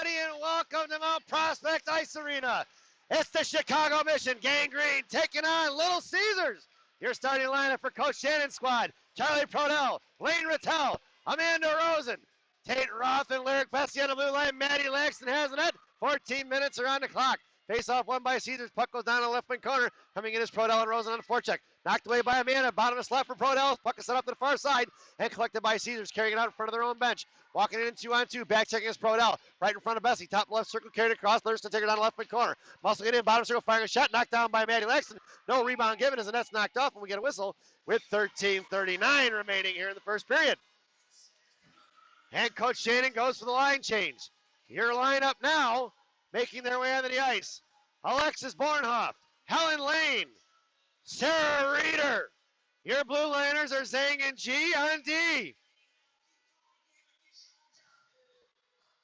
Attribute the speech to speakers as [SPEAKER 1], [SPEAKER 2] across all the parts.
[SPEAKER 1] Howdy and welcome to Mount Prospect Ice Arena. It's the Chicago Mission Gang Green taking on Little Caesars. Your starting lineup for Coach Shannon's squad: Charlie Prodell, Lane Rattel, Amanda Rosen, Tate Roth, and Lyric Bessie on the blue line. Maddie Laxton has the net. 14 minutes are on the clock. Face off won by Caesars. Puck goes down to the left wing corner. Coming in is Prodell and Rosen on the forecheck. Knocked away by Amanda. Bottom of slot for Prodell. Puck is set up to the far side and collected by Caesars, carrying it out in front of their own bench. Walking in 2-on-2. Back checking is Prodell. Right in front of Bessie. Top left circle carried across. Thurston take her down the left wing corner. Muscle get in. Bottom circle firing a shot. Knocked down by Maddie Laxton. No rebound given as the net's knocked off, and we get a whistle with 13:39 remaining here in the first period. And Coach Shannon goes for the line change. Your lineup now, making their way onto the ice: Alexis Bornhoff, Helen Lane, Sarah Reeder. Your blue liners are Zhang and G on D.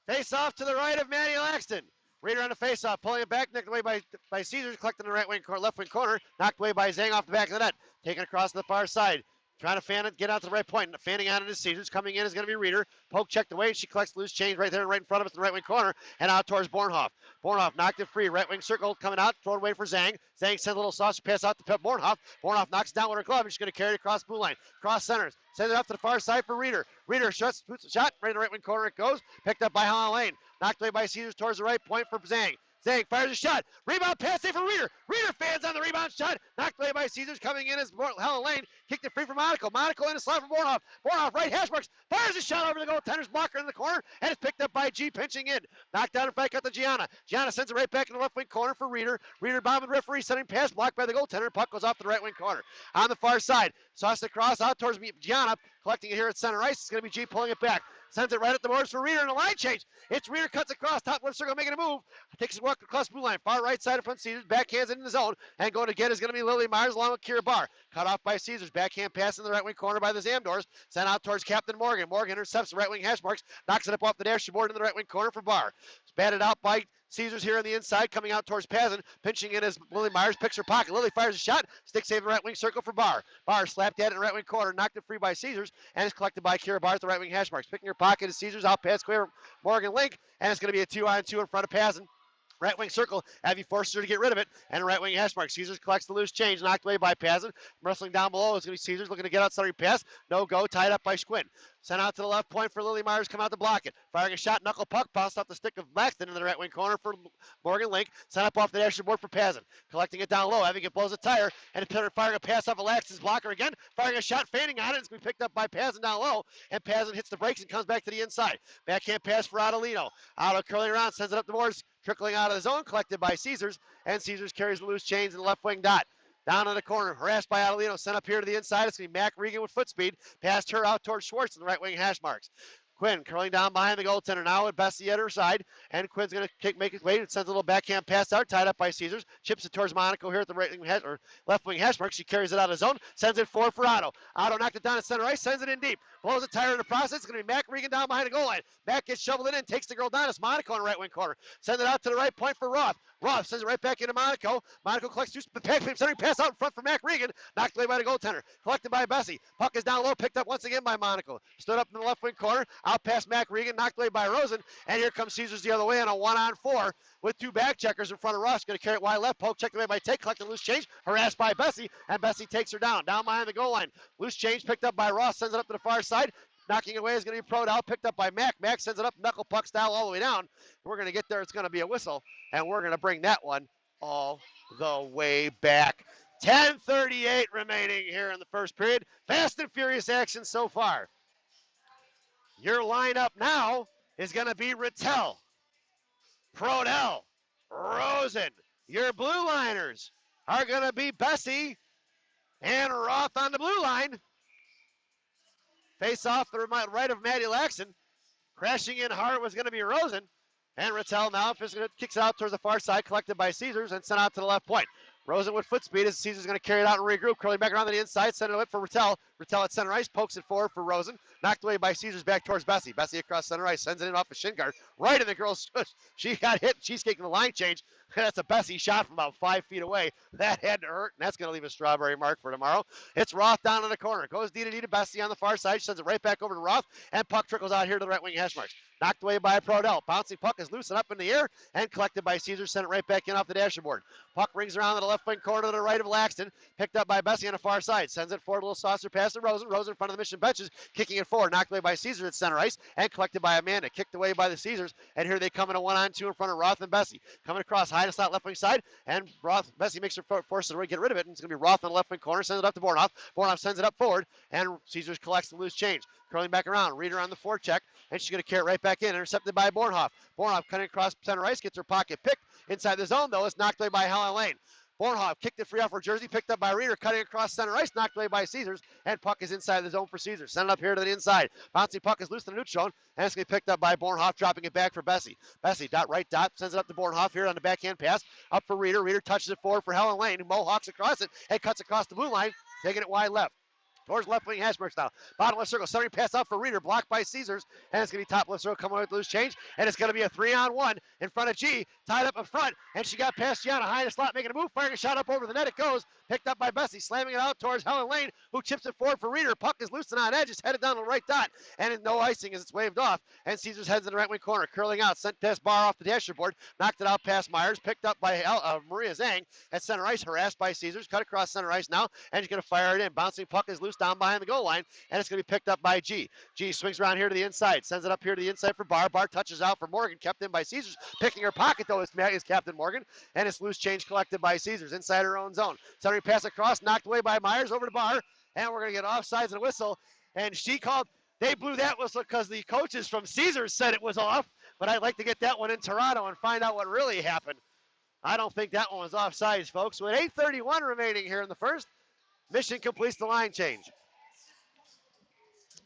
[SPEAKER 1] Face off to the right of Maddie Laxton. Reeder on the face off, pulling it back, knocked away by Caesars, collecting the left wing corner, knocked away by Zhang off the back of the net, taken across to the far side. Trying to fan it, get out to the right point. Fanning out into Caesars. Coming in is going to be Reeder. Poke checked away. She collects loose change right there, right in front of us in the right wing corner, and out towards Bornhoff. Bornhoff knocked it free. Right wing circle coming out. Thrown away for Zhang. Zhang sends a little sausage pass out to Bornhoff. Bornhoff knocks it down with her glove, and she's going to carry it across the blue line. Cross centers. Sends it up to the far side for Reeder. Reeder shoots a shot. Right in the right wing corner it goes. Picked up by Helen Lane. Knocked away by Caesars towards the right point for Zhang. Zhang fires a shot. Rebound pass there for Reeder. Reeder fans on the rebound shot. Knocked away by Caesars. Coming in is Helen Lane. Kicked it free for Monaco. Monaco in a slot for Bornhoff. Bornhoff right hash marks. Fires a shot over the goaltender's blocker in the corner. And it's picked up by G pinching in. Knocked down and back out to Gianna. Gianna sends it right back in the left wing corner for Reeder. Reeder bombing the referee. Sending pass blocked by the goaltender. Puck goes off to the right wing corner. On the far side. Sauced across out towards Gianna. Collecting it here at center ice. It's going to be G pulling it back. Sends it right at the boards for Reeder in a line change. It's Reeder, cuts across, top left circle, making a move. Takes a walk across blue line, far right side of front Caesars. Backhands it in the zone, and going to get is going to be Lily Myers along with Kira Barr. Cut off by Caesars. Backhand pass in the right wing corner by the Zamdors. Sent out towards Captain Morgan. Morgan intercepts the right wing hash marks, knocks it up off the dashboard in the right wing corner for Barr. It's batted out by Caesars here on the inside, coming out towards Pazin. Pinching in as Lily Myers picks her pocket. Lily fires a shot. Stick save in the right wing circle for Barr. Barr slapped at it in the right wing corner, knocked it free by Caesars, and is collected by Kira Barr at the right wing hash marks. Picking her pocket is Caesars out past clear Morgan Link, and it's going to be a 2-on-2 in front of Pazin. Right wing circle, Abby forces her to get rid of it, and right wing hash mark. Caesars collects the loose change, knocked away by Pazin. Wrestling down below is going to be Caesars looking to get outside pass. No go, tied up by Squint. Sent out to the left point for Lily Myers, come out to block it. Firing a shot, knuckle puck, bounced off the stick of Laxton in the right wing corner for Morgan Link. Sent up off the dashboard for Pazin. Collecting it down low, having it blows a tire, and firing a pass off of Laxton's blocker again. Firing a shot, fanning on it. It's going to be picked up by Pazin down low, and Pazin hits the brakes and comes back to the inside. Backhand pass for Adolino. Otto curling around, sends it up the boards, trickling out of the zone, collected by Caesars, and Caesars carries the loose chains in the left wing dot. Down in the corner, harassed by Adolino, sent up here to the inside. It's going to be Mac Regan with foot speed. Past her out towards Schwartz in the right wing hash marks. Quinn curling down behind the goaltender now with Bessie at her side, and Quinn's going to make his way and sends a little backhand pass out, tied up by Caesars, chips it towards Monaco here at the right wing or left wing hash mark. She carries it out of zone, sends it forward for Otto. Otto knocked it down at center ice, sends it in deep, blows a tire in the process. It's going to be Mac Regan down behind the goal line. Mac gets shoveled in, takes the girl down. It's Monaco in the right wing corner. Sends it out to the right point for Roth. Roth sends it right back into Monaco. Monaco collects two, centering pass out in front for Mac Regan, knocked away by the goaltender. Collected by Bessie. Puck is down low, picked up once again by Monaco. Stood up in the left wing corner, out past Mac Regan, knocked away by Rosen, and here comes Caesars the other way on a 1-on-4 with two back checkers in front of Ross. Going to carry it wide left, poke checked away by Tate, collecting loose change, harassed by Bessie, and Bessie takes her down behind the goal line. Loose change picked up by Ross, sends it up to the far side. Knocking away is going to be Prodell, picked up by Mac. Mac sends it up knuckle puck style all the way down. We're going to get there. It's going to be a whistle, and we're going to bring that one all the way back. 10:38 remaining here in the first period. Fast and furious action so far. Your lineup now is going to be Rattel, Prodell, Rosen. Your blue liners are going to be Bessie and Roth on the blue line. Face off the right of Maddie Laxton. Crashing in hard was going to be Rosen. And Rattel now kicks it out towards the far side, collected by Caesars and sent out to the left point. Rosen with foot speed as Caesar's going to carry it out and regroup. Curling back around to the inside, center lip for Rattel. Rattel at center ice, pokes it forward for Rosen. Knocked away by Caesars back towards Bessie. Bessie across center ice, sends it in off a shin guard. Right in the girl's tush. She got hit. She's taking the line change. That's a Bessie shot from about 5 feet away. That had to hurt, and that's going to leave a strawberry mark for tomorrow. It's Roth down in the corner. Goes D to Bessie on the far side. Sends it right back over to Roth, and puck trickles out here to the right wing hash marks. Knocked away by Prodell. Bouncing puck is loose and up in the air and collected by Caesar. Sent it right back in off the dashboard. Puck rings around to the left wing corner to the right of Laxton. Picked up by Bessie on the far side. Sends it forward, a little saucer pass to Rosen. Rosen in front of the Mission benches, kicking it forward. Knocked away by Caesar at center ice and collected by Amanda. Kicked away by the Caesars. And here they come in a 1-on-2 in front of Roth and Bessie. Coming across high to slot left wing side. And Bessie makes her force to get rid of it. And it's going to be Roth on the left wing corner. Sends it up to Bornoff. Bornoff sends it up forward. And Caesars collects the loose change. Curling back around. Reader on the forecheck. And she's going to carry it right back in. Intercepted by Bornhoff. Bornhoff cutting across center ice. Gets her pocket picked. Inside the zone, though, it's knocked away by Helen Lane. Bornhoff kicked it free off her jersey. Picked up by Reader. Cutting across center ice. Knocked away by Caesars. And puck is inside the zone for Caesars. Send it up here to the inside. Bouncing puck is loose in the neutral zone. And it's going to be picked up by Bornhoff. Dropping it back for Bessie. Bessie, right dot. Sends it up to Bornhoff here on the backhand pass. Up for Reader. Reader touches it forward for Helen Lane. Who mohawks across it. And cuts across the blue line. Taking it wide left. Towards left wing hash marks now. Bottom left circle. Centering pass out for Reader. Blocked by Caesars. And it's going to be top left circle coming with loose change. And it's going to be a 3-on-1 in front of G. Tied up in front. And she got past Gianna. High in the slot. Making a move. Firing a shot up over the net. It goes. Picked up by Bessie. Slamming it out towards Helen Lane. Who chips it forward for Reader. Puck is loose and on edge. It's headed down to the right dot. And no icing as it's waved off. And Caesars heads in the right wing corner. Curling out. Sent past Barr off the dashboard. Knocked it out past Myers. Picked up by Maria Zhang at center ice. Harassed by Caesars. Cut across center ice now. And she's going to fire it in. Bouncing puck is loose down behind the goal line. And it's going to be picked up by G. G swings around here to the inside. Sends it up here to the inside for Barr. Barr touches out for Morgan. Kept in by Caesars. Picking her pocket, though, is Captain Morgan. And it's loose change collected by Caesars inside her own zone. Centering pass across. Knocked away by Myers over to Barr. And we're going to get offsides and a whistle. And she called. They blew that whistle because the coaches from Caesars said it was off. But I'd like to get that one in Toronto and find out what really happened. I don't think that one was offsides, folks. With 8:31 remaining here in the first, Mission completes the line change.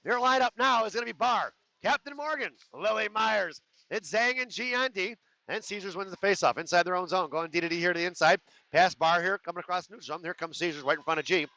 [SPEAKER 1] Their lineup now is going to be Barr, Captain Morgan, Lily Myers. It's Zhang and G on D. And Caesars wins the faceoff inside their own zone. Going D to D here to the inside. Pass Barr here, coming across the neutral zone. Here comes Caesars right in front of G.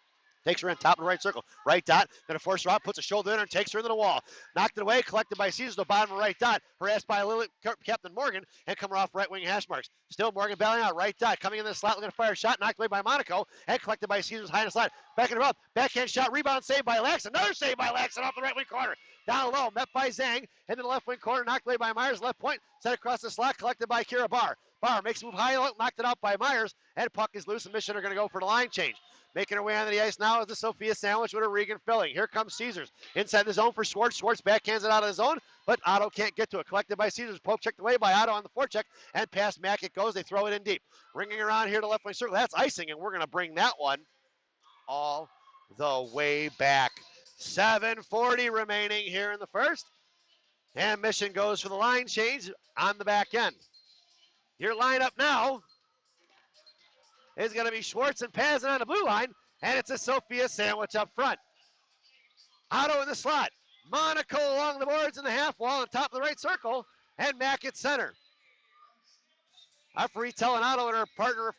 [SPEAKER 1] Takes her in top of the right circle. Right dot. Going to force her out. Puts a shoulder in her and takes her into the wall. Knocked it away. Collected by Caesars to the bottom of the right dot. Harassed by Captain Morgan. And coming off right wing hash marks. Still Morgan bailing out. Right dot. Coming in the slot. Looking to fire a shot. Knocked away by Monaco. And collected by Caesars high in the slot. Back in the row. Backhand shot. Rebound saved by Laxton. Another save by Laxton off the right wing corner. Down low. Met by Zhang. Into the left wing corner. Knocked away by Myers. Left point. Set across the slot. Collected by Kira Barr. Barr makes a move high. Knocked it out by Myers. And puck is loose. And Mission are going to go for the line change. Making her way onto the ice now is the Sophia sandwich with a Regan filling. Here comes Caesars. Inside the zone for Schwartz. Schwartz backhands it out of the zone, but Otto can't get to it. Collected by Caesars. Poke checked away by Otto on the forecheck. And past Mack it goes. They throw it in deep. Ringing around here to left wing circle. That's icing, and we're going to bring that one all the way back. 7:40 remaining here in the first. And Mission goes for the line change on the back end. Your lineup now is going to be Schwartz and Pazin on the blue line, and it's a Sophia sandwich up front. Otto in the slot. Monaco along the boards in the half wall on top of the right circle, and Mack at center. Referee telling Otto and her partner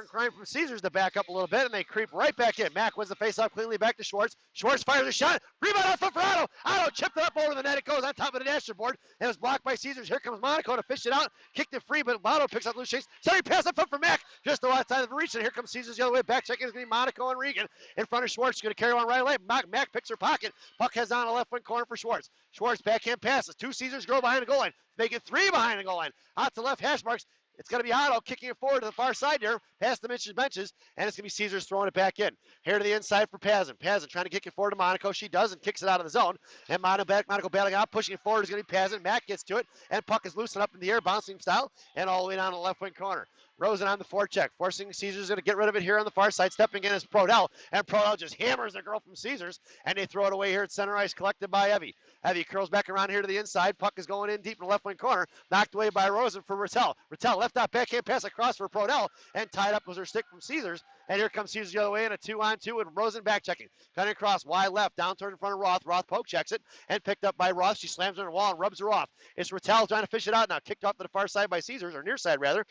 [SPEAKER 1] in crime from Caesars to back up a little bit, and they creep right back in. Mack wins the faceoff cleanly back to Schwartz. Schwartz fires a shot. Rebound off foot for Otto. Otto chipped it up over the net. It goes on top of the dashboard, and it was blocked by Caesars. Here comes Monaco to fish it out. Kicked it free, but Otto picks up loose chase. Sorry, pass up foot for Mack. Just outside of the reach, and here comes Caesars the other way. Back checking is going to be Monaco and Regan. In front of Schwartz. She's going to carry one right away. Mack picks her pocket. Puck heads down the left wing corner for Schwartz. Schwartz backhand passes. Two Caesars go behind the goal line. Make it three behind the goal line. Out to left hash marks. It's going to be Otto kicking it forward to the far side there, past the benches, and it's going to be Caesars throwing it back in. Here to the inside for Pazin. Pazin trying to kick it forward to Monaco. She does and kicks it out of the zone. And Monaco battling out, pushing it forward is going to be Pazin. Mack gets to it, and puck is loosened up in the air, bouncing style, and all the way down the left wing corner. Rosen on the forecheck, forcing Caesars going to get rid of it here on the far side. Stepping in is Prodell, and Prodell just hammers the girl from Caesars, and they throw it away here at center ice, collected by Evie. Evie curls back around here to the inside. Puck is going in deep in the left wing corner, knocked away by Rosen for Rattel. Rattel left out backhand pass across for Prodell, and tied up was her stick from Caesars. And here comes Caesars the other way in a 2-on-2 with Rosen back checking. Cutting across wide left, down toward in front of Roth. Roth poke checks it, and picked up by Roth. She slams her on the wall and rubs her off. It's Rattel trying to fish it out now. Kicked off to the far side by Caesars, or near side rather.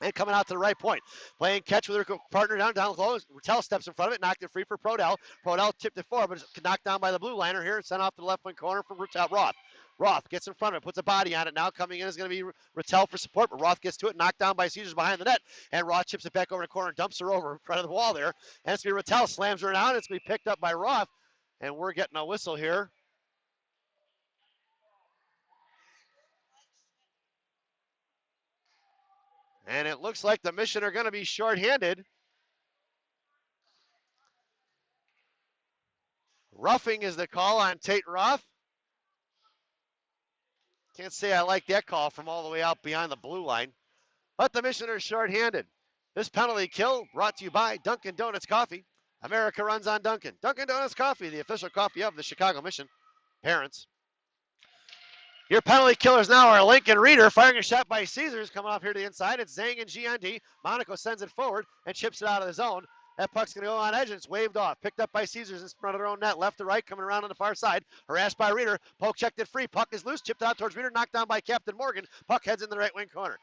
[SPEAKER 1] And coming out to the right point, playing catch with her partner down close. Rattel steps in front of it, knocked it free for Prodell. Prodell tipped it forward, but it's knocked down by the blue liner here and sent off to the left wing corner from Roth. Roth gets in front of it, puts a body on it. Now coming in is going to be Rattel for support, but Roth gets to it, knocked down by Caesars behind the net, and Roth chips it back over the corner and dumps her over in front of the wall there. And it's going to be Rattel, slams her down. It's going to be picked up by Roth, and we're getting a whistle here. And it looks like the Mission are going to be shorthanded. Roughing is the call on Tate Roth. Can't say I like that call from all the way out beyond the blue line. But the Mission are shorthanded. This penalty kill brought to you by Dunkin' Donuts Coffee. America runs on Dunkin'. Dunkin' Donuts Coffee, the official coffee of the Chicago Mission. Parents. Your penalty killers now are Lincoln Reeder, firing a shot by Caesars, coming off here to the inside. It's Zhang and G on D. Monaco sends it forward and chips it out of the zone. That puck's going to go on edge, and it's waved off. Picked up by Caesars in front of their own net, left to right, coming around on the far side. Harassed by Reeder. Poke checked it free. Puck is loose, chipped out towards Reeder, knocked down by Captain Morgan. Puck heads in the right wing corner.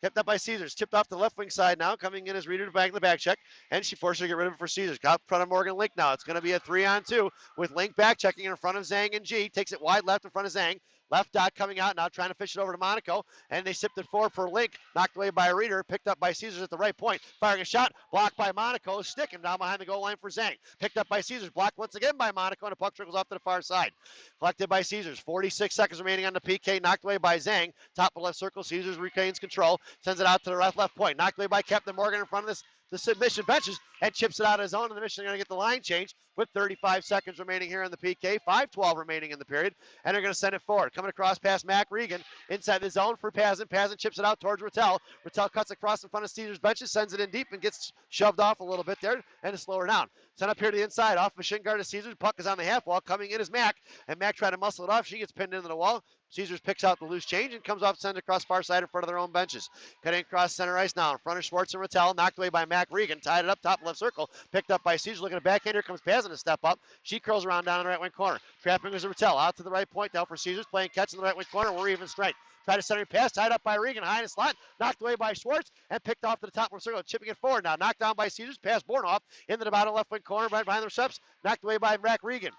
[SPEAKER 1] Kept up by Caesars, tipped off the left wing side now. Coming in is Reeder to bang the back check, and she forced her to get rid of it for Caesars. Got in front of Morgan Link now. It's going to be a 3-on-2 with Link back checking in front of Zhang and G. Takes it wide left in front of Zhang. Left dot coming out now, trying to fish it over to Monaco, and they sipped it forward for Link. Knocked away by Reeder, picked up by Caesars at the right point. Firing a shot, blocked by Monaco. Stick him down behind the goal line for Zhang. Picked up by Caesars, blocked once again by Monaco, and the puck trickles off to the far side. Collected by Caesars. 46 seconds remaining on the PK. Knocked away by Zhang. Top of left circle. Caesars retains control. Sends it out to the left point. Knocked away by Captain Morgan in front of the submission benches and chips it out of his own. And the Mission are going to get the line change with 35 seconds remaining here in the PK. 5:12 remaining in the period. And they're going to send it forward. Coming across past Mac Regan inside the zone for Pazin. Pazin chips it out towards Rattel. Rattel cuts across in front of Caesars benches, sends it in deep and gets shoved off a little bit there and to slow her down. Sent up here to the inside, off machine guard to Caesars. Puck is on the half wall. Coming in is Mac, and Mac trying to muscle it off. She gets pinned into the wall. Caesars picks out the loose change and comes off, sends it across far side in front of their own benches. Cutting across center ice now in front of Schwartz and Rattel. Knocked away by Mac Regan. Tied it up top left circle. Picked up by Caesars. Looking at backhand. Here comes Pazin to step up. She curls around down in the right wing corner. Trapping is Rattel out to the right point now for Caesars. Playing catch in the right wing corner. We're even straight. Try to center pass, tied up by Regan, high in the slot, knocked away by Schwartz, and picked off to the top of the circle, chipping it forward now. Knocked down by Caesars, pass Bornoff into the bottom left wing corner, right behind the recepts, knocked away by Mac Regan.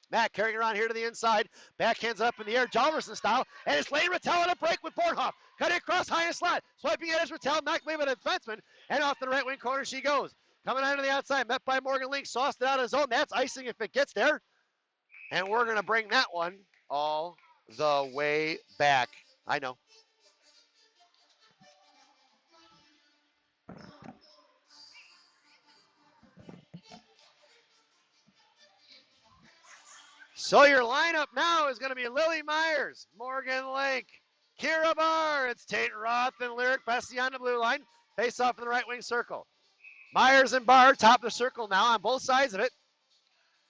[SPEAKER 1] Mac carrying around here to the inside, backhands it up in the air, Jalverson style, and it's Lane Rattel on a break with Bornoff. Cutting across high in the slot, swiping it as Rattel, knocked away by the defenseman, and off the right wing corner she goes. Coming out to the outside, met by Morgan Link, sauced it out of his zone. That's icing if it gets there. And we're going to bring that one all the way back. I know. So your lineup now is going to be Lily Myers, Morgan Link, Kira Barr. It's Tate Roth and Lyric Bessie on the blue line. Face off in the right wing circle. Myers and Barr top of the circle now on both sides of it.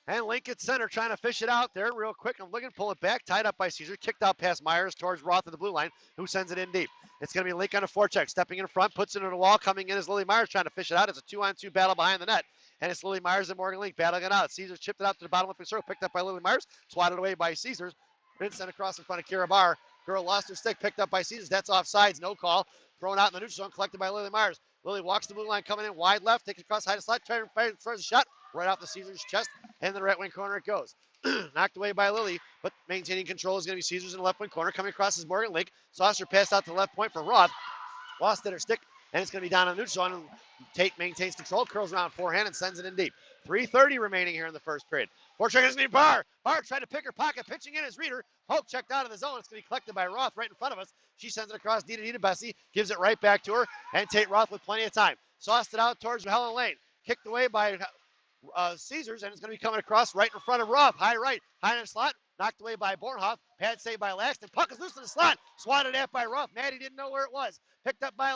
[SPEAKER 1] And Link at center trying to fish it out there real quick. I'm looking, pull it back, tied up by Caesar. Kicked out past Myers towards Roth at the blue line, who sends it in deep. It's going to be Link on a forecheck, stepping in front, puts it in the wall. Coming in is Lily Myers trying to fish it out. It's a 2-on-2 battle behind the net. And it's Lily Myers and Morgan Link battling it out. Caesars chipped it out to the bottom of the circle, picked up by Lily Myers, swatted away by Caesars. Then sent across in front of Kira Barr. Girl lost her stick, picked up by Caesars. That's offsides, no call. Thrown out in the neutral zone, collected by Lily Myers. Lily walks the blue line, coming in wide left, takes it across high to slot, trying to fire the shot right off the Caesars chest, and the right wing corner it goes. Knocked away by Lily, but maintaining control is going to be Caesars in the left wing corner. Coming across is Morgan Link. Saucer passed out to the left point for Roth. Lost at her stick, and it's going to be down on the neutral zone. Tate maintains control, curls around forehand, and sends it in deep. 3:30 remaining here in the first period. Forecheck is going to be Barr. Barr tried to pick her pocket, pitching in his Reeder. Poke checked out of the zone. It's going to be collected by Roth right in front of us. She sends it across D to Bessie, gives it right back to her, and Tate Roth with plenty of time. Sauced it out towards Helen Lane. Kicked away by Caesars, and it's going to be coming across right in front of Roth. High right, high in the slot. Knocked away by Bornhoff. Pad saved by Laxton. Puck is loose in the slot. Swatted at by Roth. Maddie didn't know where it was. Picked up by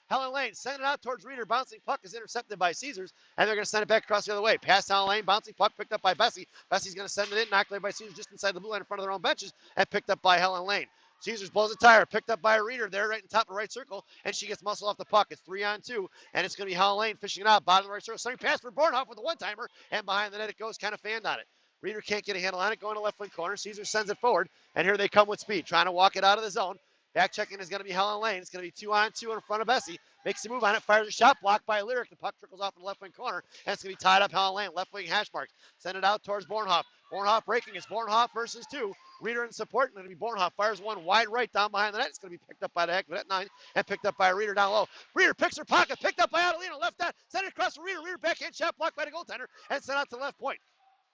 [SPEAKER 1] Helen Lane. Sent it out towards Reeder. Bouncing puck is intercepted by Caesars, and they're going to send it back across the other way. Past Helen Lane. Bouncing puck picked up by Bessie. Bessie's going to send it in. Knocked away by Caesars just inside the blue line in front of their own benches, and picked up by Helen Lane. Caesars blows a tire, picked up by a Reeder there right in top of the right circle, and she gets muscle off the puck. It's 3-on-2, and it's going to be Helen Lane fishing it out. Bottom of the right circle. Sending pass for Bornhoff with a one-timer, and behind the net it goes, kind of fanned on it. Reeder can't get a handle on it, going to left wing corner. Caesar sends it forward, and here they come with speed, trying to walk it out of the zone. Back checking is going to be Helen Lane. It's going to be 2-on-2 in front of Bessie. Makes a move on it, fires a shot, blocked by Lyric. The puck trickles off in the left wing corner, and it's going to be tied up Helen Lane. Left wing hash marks. Send it out towards Bornhoff. Bornhoff breaking. It's Bornhoff versus 2. Reeder in support. Going to be Bornhoff. Fires one wide right down behind the net. It's going to be picked up by the Heckman at 9 and picked up by Reeder down low. Reeder picks her pocket. Picked up by Adelino. Left down. Sent it across for Reeder. Reeder backhand shot blocked by the goaltender and sent out to the left point.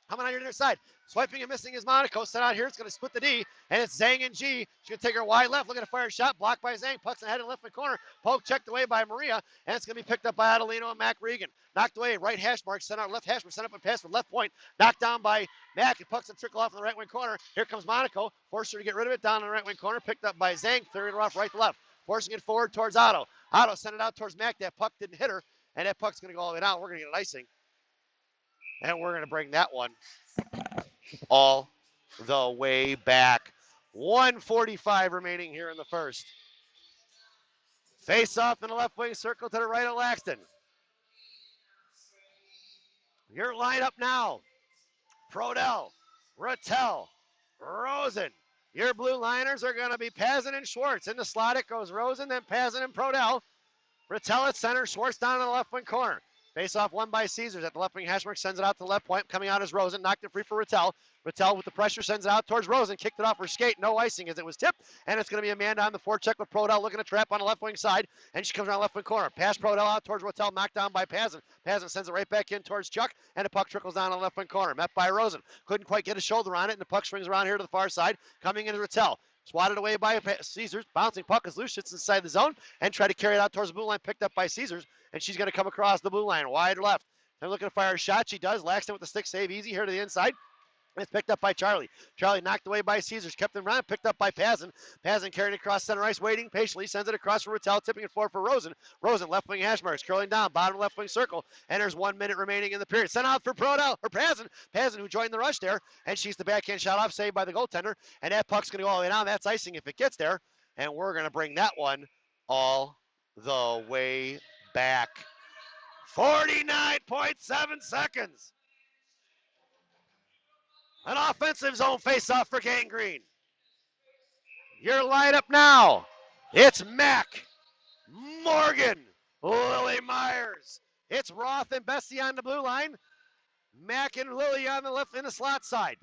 [SPEAKER 1] Coming on your near side. Swiping and missing is Monaco. Sent out here. It's going to split the D. And it's Zhang and G. She's going to take her wide left. Looking to fire a shot. Blocked by Zhang. Pucks in the head in left in the corner. Poke checked away by Maria. And it's going to be picked up by Adelino and Mac Regan. Knocked away. Right hash mark. Sent out left hash mark. Sent up and pass from left point. Knocked down by Mac. And pucks and trickle off in the right wing corner. Here comes Monaco. Forced her to get rid of it. Down in the right wing corner. Picked up by Zhang. Clearing her off right to left. Forcing it forward towards Otto. Otto sent it out towards Mac. That puck didn't hit her. And that puck's going to go all the way down. We're going to get an icing. And we're going to bring that one all the way back. 1:45 remaining here in the first. Face off in the left wing circle to the right of Laxton. Your lineup now. Prodell, Rattel, Rosen. Your blue liners are going to be Pazin and Schwartz. In the slot it goes Rosen, then Pazin and Prodell. Rattel at center, Schwartz down in the left wing corner. Face off won by Caesars at the left wing hash mark, sends it out to the left point. Coming out is Rosen, knocked it free for Rattel. Rattel with the pressure sends it out towards Rosen, kicked it off her skate, no icing as it was tipped, and it's going to be Amanda on the forecheck with Prodell looking to trap on the left wing side, and she comes around left wing corner. Pass Prodell out towards Rattel, knocked down by Pazin. Pazin sends it right back in towards Chuck, and the puck trickles down on the left wing corner. Met by Rosen, couldn't quite get a shoulder on it, and the puck swings around here to the far side, coming into Rattel. Swatted away by Caesars. Bouncing puck is loose. Sits inside the zone and try to carry it out towards the blue line. Picked up by Caesars. And she's going to come across the blue line. Wide left. And looking to fire a shot. She does. Laxton with the stick save. Easy here to the inside. It's picked up by Charlie. Charlie knocked away by Caesars. Kept him around. Picked up by Pazin. Pazin carrying it across center ice. Waiting patiently. Sends it across for Rattel. Tipping it forward for Rosen. Rosen left wing hash marks. Curling down. Bottom left wing circle. And there's 1 minute remaining in the period. Sent out for Prodell. Or Pazin. Pazin who joined the rush there. And she's the backhand shot off. Saved by the goaltender. And that puck's going to go all the way down. That's icing if it gets there. And we're going to bring that one all the way back. 49.7 seconds. An offensive zone face-off for Gang Green. Your lineup now. It's Mack, Morgan, Lily Myers. It's Roth and Bessie on the blue line. Mack and Lily on the left in the slot side.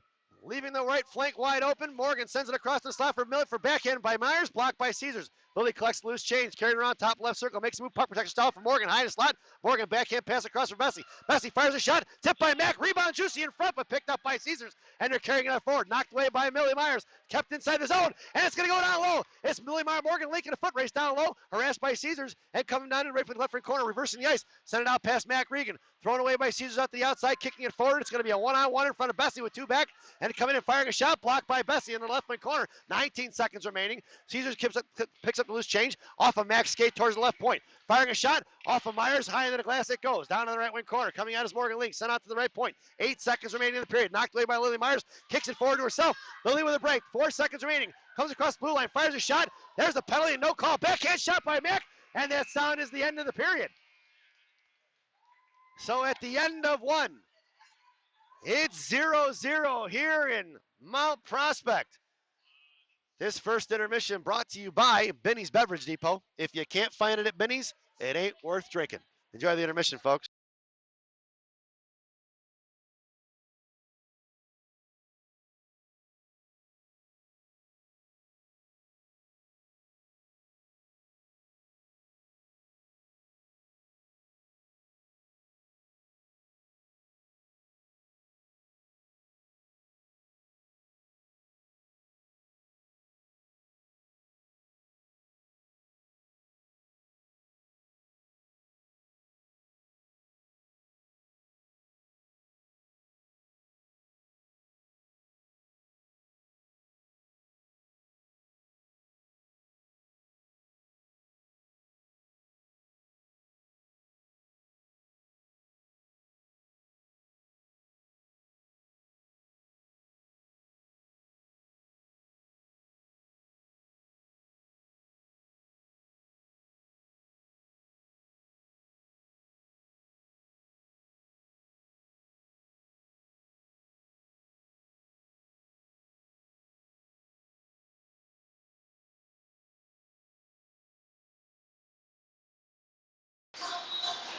[SPEAKER 1] Leaving the right flank wide open. Morgan sends it across the slot for Millett for backhand by Myers. Blocked by Caesars. Lily collects loose change. Carried around top left circle. Makes a move. Puck protection style for Morgan. High in the slot. Morgan backhand pass across for Bessie. Bessie fires a shot. Tipped by Mack. Rebound Juicy in front, but picked up by Caesars. And they're carrying it forward. Knocked away by Millie Myers. Kept inside the zone. And it's going to go down low. It's Millie Myers. Morgan linking a foot race down low. Harassed by Caesars. And coming down in right from the left front corner. Reversing the ice. Send it out past Mac Regan. Thrown away by Caesars out the outside. Kicking it forward. It's going to be a one-on-one in front of Bessie with 2 back. And coming in firing a shot. Blocked by Bessie in the left wing corner. 19 seconds remaining. Caesars picks up the loose change off of Max skate towards the left point. Firing a shot off of Myers. High into the glass it goes. Down in the right wing corner. Coming out is Morgan Link. Sent out to the right point. 8 seconds remaining in the period. Knocked away by Lily Myers. Kicks it forward to herself. Lily with a break. 4 seconds remaining. Comes across the blue line. Fires a shot. There's the penalty. No call. Backhand shot by Mack. And that sound is the end of the period. So at the end of 1, it's 0-0 here in Mount Prospect. This first intermission brought to you by Benny's Beverage Depot. If you can't find it at Benny's, it ain't worth drinking. Enjoy the intermission, folks.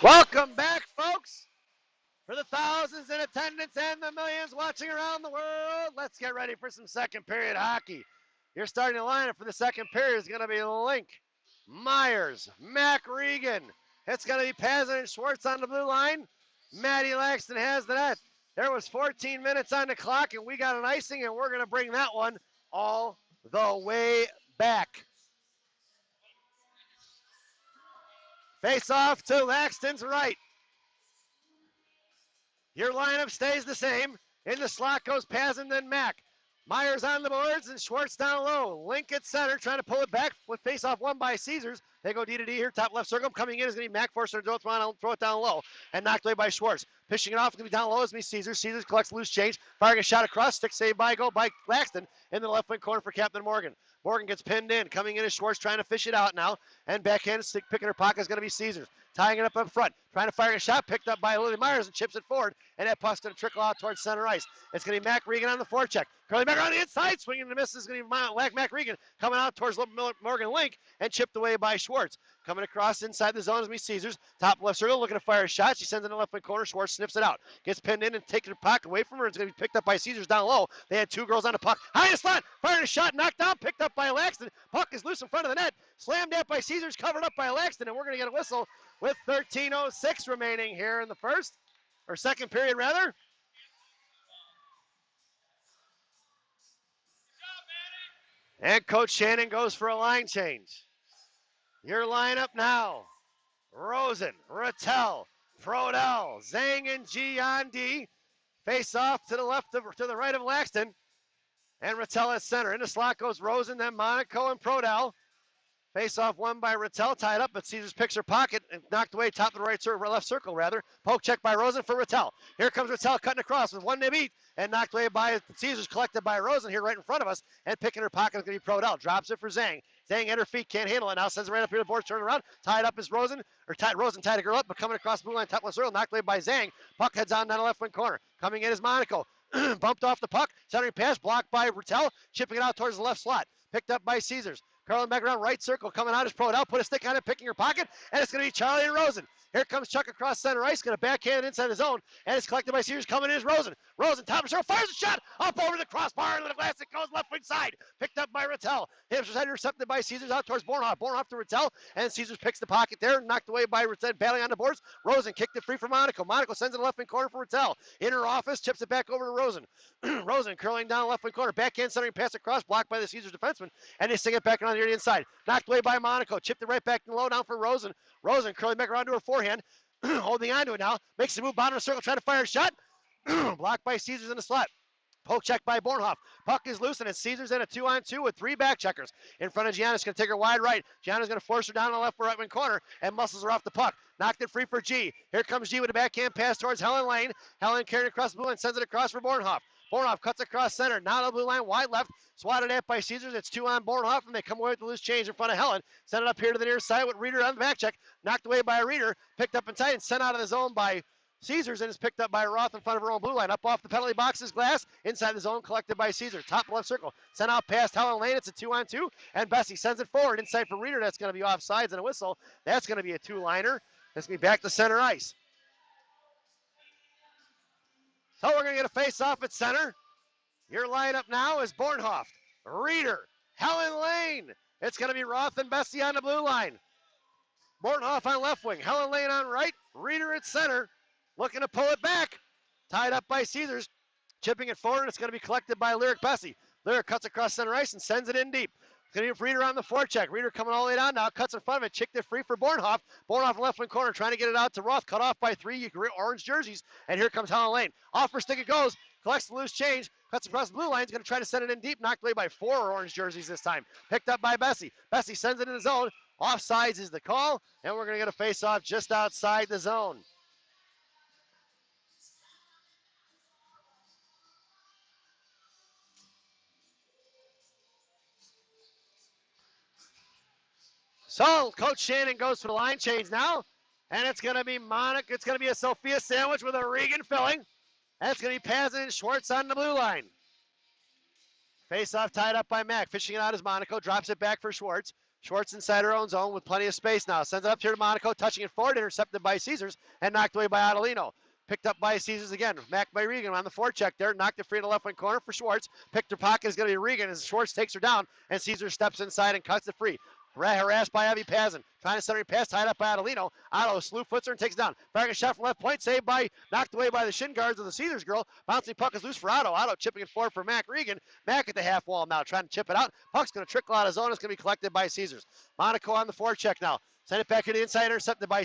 [SPEAKER 1] Welcome back, folks. For the thousands in attendance and the millions watching around the world, let's get ready for some second period hockey. Your starting lineup for the second period is going to be Link, Myers, Mac Regan. It's going to be Pazin and Schwartz on the blue line. Maddie Laxton has the net. There was 14 minutes on the clock, and we got an icing, and we're going to bring that one all the way back. Face off to Laxton's right. Your lineup stays the same. In the slot goes Pazin, then Mac. Myers on the boards and Schwartz down low. Link at center, trying to pull it back with face-off won by Caesars. They go D to D here, top left circle. Coming in is going to be Mac, forcing to throw it down low and knocked away by Schwartz. Pitching it off, going to be down low is going to be Caesars. Caesars collects loose change, firing a shot across, stick saved by Laxton in the left wing corner for Captain Morgan. Morgan gets pinned in. Coming in is Schwartz trying to fish it out now. And backhand stick picking her pocket is going to be Caesars. Tying it up front. Trying to fire a shot. Picked up by Lily Myers and chips it forward. And that puck's going to trickle out towards center ice. It's going to be Mac Regan on the forecheck. Curling back on the inside. Swinging and misses. Is going to be Mac Regan coming out towards Morgan Link and chipped away by Schwartz. Coming across inside the zone is going to be Caesars. Top left circle looking to fire a shot. She sends it in the left wing corner. Schwartz snips it out. Gets pinned in and takes her puck away from her. It's going to be picked up by Caesars down low. They had two girls on the puck. High in the slot. Firing a shot. Knocked down. Picked up by Laxton. Puck is loose in front of the net. Slammed at by Caesars. Covered up by Laxton. And we're going to get a whistle with 13:06 remaining here in the first, or second period rather. And Coach Shannon goes for a line change. Your lineup now: Rosen, Rattel, Prodell, Zhang, and G on D. Face off to the left to the right of Laxton. And Rattel at center. In the slot goes Rosen, then Monaco and Prodell. Face off won by Rattel, tied up, but Caesars picks her pocket and knocked away top of the left circle rather. Poke check by Rosen for Rattel. Here comes Rattel cutting across with one nib eat and knocked away by Caesars, collected by Rosen here right in front of us, and picking her pocket is going to be Prodell. Drops it for Zhang. Zhang at her feet, can't handle it now, sends it right up here to the board, turning around. Tied up is Rosen, Rosen tied a girl up, but coming across the blue line, top left circle, knocked away by Zhang. Puck heads on down the left wing corner. Coming in is Monaco. Bumped off the puck, centering pass, blocked by Rattel, chipping it out towards the left slot. Picked up by Caesars. Curling back around right circle, coming out is Prodell, put a stick on it, picking her pocket, and it's going to be Charlie and Rosen. Here comes Chuck across center ice, going to backhand inside the zone, and it's collected by Caesars. Coming in is Rosen. Rosen, top of the circle, fires a shot up over the crossbar, and the glass, it goes left wing side. Picked up by Rattel. Hips was intercepted by Caesars out towards Bornhoff. Bornhoff to Rattel, and Caesars picks the pocket there, knocked away by Rattel, battling on the boards. Rosen kicked it free for Monaco. Monaco sends it to left wing corner for Rattel. In her office, chips it back over to Rosen. Rosen curling down left wing corner, backhand centering pass across, blocked by the Caesars defenseman, and they sing it back around the inside. Knocked away by Monaco, chipped it right back in low down for Rosen. Rosen curling back around to her forehand, holding on to it now, makes the move, bottom of the circle, trying to fire a shot. Blocked by Caesars in the slot. Poke check by Bornhoff. Puck is loose, and it's Caesars in a 2-on-2 with three back checkers. In front of Giannis, going to take her wide right. Giannis going to force her down on the left or right wing corner and muscles her off the puck. Knocked it free for G. Here comes G with a backhand pass towards Helen Lane. Helen carrying across the blue line, sends it across for Bornhoff. Bornhoff cuts across center. Now the blue line wide left. Swatted at by Caesars. It's two on Bornhoff, and they come away with the loose change in front of Helen. Send it up here to the near side with Reeder on the back check. Knocked away by Reeder. Picked up and tight and sent out of the zone by Caesars, and is picked up by Roth in front of her own blue line. Up off the penalty box's glass. Inside the zone, collected by Caesars. Top left circle. Sent out past Helen Lane. It's a 2-on-2. And Bessie sends it forward. Inside for Reeder. That's going to be offsides and a whistle. That's going to be a two-liner. That's going to be back to center ice. So we're going to get a face-off at center. Your lineup now is Bornhoff, Reeder, Helen Lane. It's going to be Roth and Bessie on the blue line. Bornhoff on left wing, Helen Lane on right, Reeder at center. Looking to pull it back. Tied up by Caesars. Chipping it forward. It's going to be collected by Lyric Bessie. Lyric cuts across center ice and sends it in deep. Going to be Reeder on the forecheck. Reeder coming all the way down now. Cuts in front of it. Chicked it free for Bornhoff. Bornhoff left wing corner trying to get it out to Roth. Cut off by three orange jerseys. And here comes Helen Lane. Off her stick it goes. Collects the loose change. Cuts across the blue line. He's going to try to send it in deep. Knocked away by four orange jerseys this time. Picked up by Bessie. Bessie sends it in the zone. Offsides is the call. And we're going to get a face-off just outside the zone. So Coach Shannon goes for the line change now. And it's going to be Monica. It's going to be a Sophia sandwich with a Regan filling. And it's going to be Pazin and Schwartz on the blue line. Face off tied up by Mac. Fishing it out is Monaco. Drops it back for Schwartz. Schwartz inside her own zone with plenty of space now. Sends it up here to Monaco, touching it forward, intercepted by Caesars and knocked away by Adelino. Picked up by Caesars again. Back by Regan on the forecheck there. Knocked it free in the left wing corner for Schwartz. Picked her pocket is going to be Regan as Schwartz takes her down and Caesars steps inside and cuts it free. Harassed by Abby Pazin. Trying to center a pass, tied up by Adelino. Otto slew foots her and takes it down. Firing a shot from left point, saved by, knocked away by the shin guards of the Caesars girl. Bouncing puck is loose for Otto. Otto chipping it forward for Mac Regan. Mac at the half wall now, trying to chip it out. Puck's going to trickle out of zone. It's going to be collected by Caesars. Monaco on the forecheck now. Send it back to the inside, intercepted by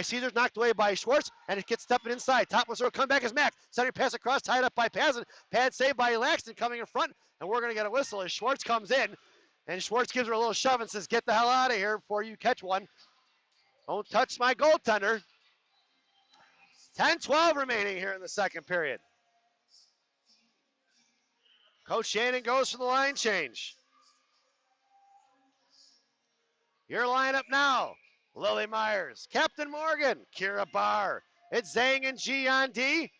[SPEAKER 1] Caesars, knocked away by Schwartz, and it gets stepping inside. Topless row, come back as Mac. Center pass across, tied up by Pazin. Pad saved by Laxton coming in front, and we're going to get a whistle as Schwartz comes in. And Schwartz gives her a little shove and says, get the hell out of here before you catch one. Don't touch my goaltender. 10-12 remaining here in the second period. Coach Shannon goes for the line change. Your lineup now. Lily Myers, Captain Morgan, Kira Barr. It's Zhang and G on D.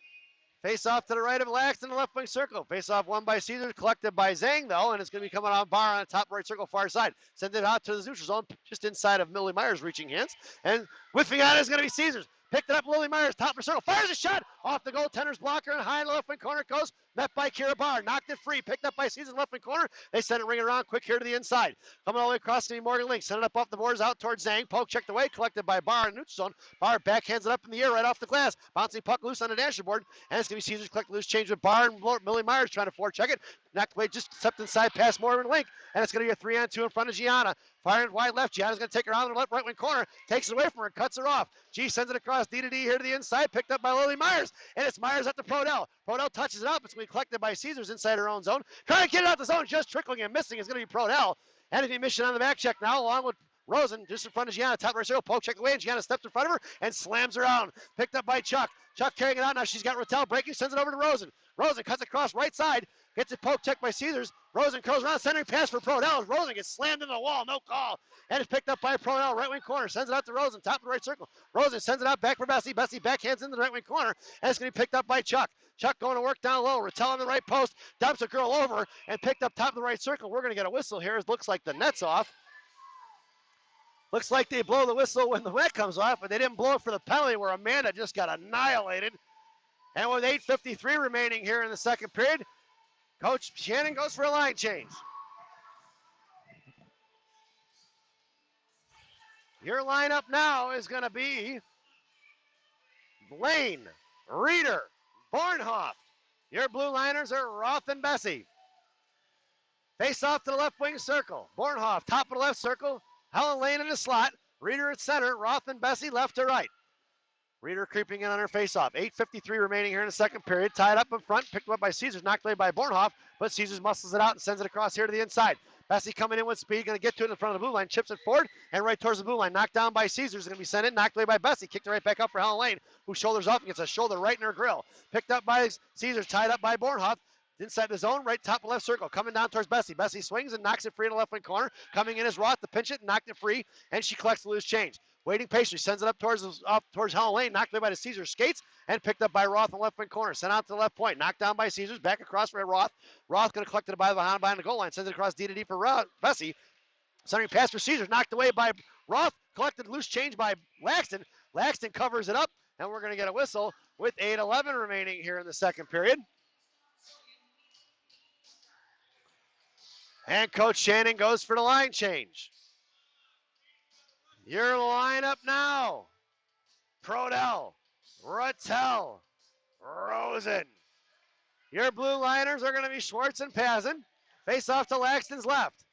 [SPEAKER 1] Face off to the right of Laxton in the left wing circle. Face off won by Caesars, collected by Zhang though, and it's going to be coming on Barr on the top right circle far side. Send it out to the neutral zone, just inside of Lily Myers reaching hands. And whiffing on it is going to be Caesars. Picked it up, Lily Myers, top of the circle, fires a shot off the goaltender's blocker and high in the left wing corner goes. Met by Kira Barr, knocked it free, picked up by Caesars left wing corner. They send it ringing around quick here to the inside. Coming all the way across to Morgan Link, send it up off the boards out towards Zhang. Poke checked away, collected by Barr in the neutral zone. Barr backhands it up in the air right off the glass. Bouncing puck loose on the dashboard. And it's going to be Caesars collect loose change with Barr and Lily Myers trying to forecheck it. Knocked away, just stepped inside past Morgan Link. And it's going to be a 3-on-2 in front of Gianna. Firing wide left. Gianna's going to take her on the left right wing corner. Takes it away from her, cuts her off. G sends it across D to D here to the inside. Picked up by Lily Myers. And it's Myers at the Prodell. Prodell touches it up. It's going to be collected by Caesars inside her own zone. Trying to get it out the zone. Just trickling and missing is going to be Prodell. Enemy mission on the back check now along with Rosen just in front of Gianna. Top right circle. Poke check away. And Gianna steps in front of her and slams her out. Picked up by Chuck. Chuck carrying it out. Now she's got Rattel breaking. Sends it over to Rosen. Rosen cuts across right side. Gets it poke checked by Caesars. Rosen curls around, centering pass for Prodell. Rosen gets slammed into the wall, no call. And it's picked up by Prodell, right wing corner. Sends it out to Rosen, top of the right circle. Rosen sends it out back for Bessie. Bessie backhands into the right wing corner. And it's going to be picked up by Chuck. Chuck going to work down low. Rattel on the right post. Dumps a girl over and picked up top of the right circle. We're going to get a whistle here. It looks like the net's off. Looks like they blow the whistle when the net comes off, but they didn't blow it for the penalty where Amanda just got annihilated. And with 8:53 remaining here in the second period, Coach Shannon goes for a line change. Your lineup now is going to be Blaine, Reeder, Bornhoff. Your blue liners are Roth and Bessie. Face off to the left wing circle. Bornhoff, top of the left circle. Helen Lane in the slot. Reeder at center. Roth and Bessie left to right. Reeder creeping in on her face-off. 8:53 remaining here in the second period. Tied up in front, picked up by Caesars, knocked away by Bornhoff, but Caesars muscles it out and sends it across here to the inside. Bessie coming in with speed, going to get to it in front of the blue line, chips it forward and right towards the blue line. Knocked down by Caesars, going to be sent in, knocked away by Bessie, kicked it right back up for Helen Lane, who shoulders off and gets a shoulder right in her grill. Picked up by Caesars, tied up by Bornhoff. Inside the zone, right top left circle, coming down towards Bessie. Bessie swings and knocks it free in the left wing corner. Coming in is Roth to pinch it, knocked it free, and she collects the loose change. Waiting patiently, sends it up towards Helen Lane, knocked away by the Caesars skates, and picked up by Roth in the left wing corner. Sent out to the left point, knocked down by Caesars, back across for Roth. Roth going to collect it behind the goal line, sends it across D to D for Bessie. Centering pass for Caesars, knocked away by Roth, collected loose change by Laxton. Laxton covers it up, and we're going to get a whistle with 8:11 remaining here in the second period. And Coach Shannon goes for the line change. Your lineup now. Prodell, Rattel, Rosen. Your blue liners are going to be Schwartz and Pazin. Face off to Laxton's left.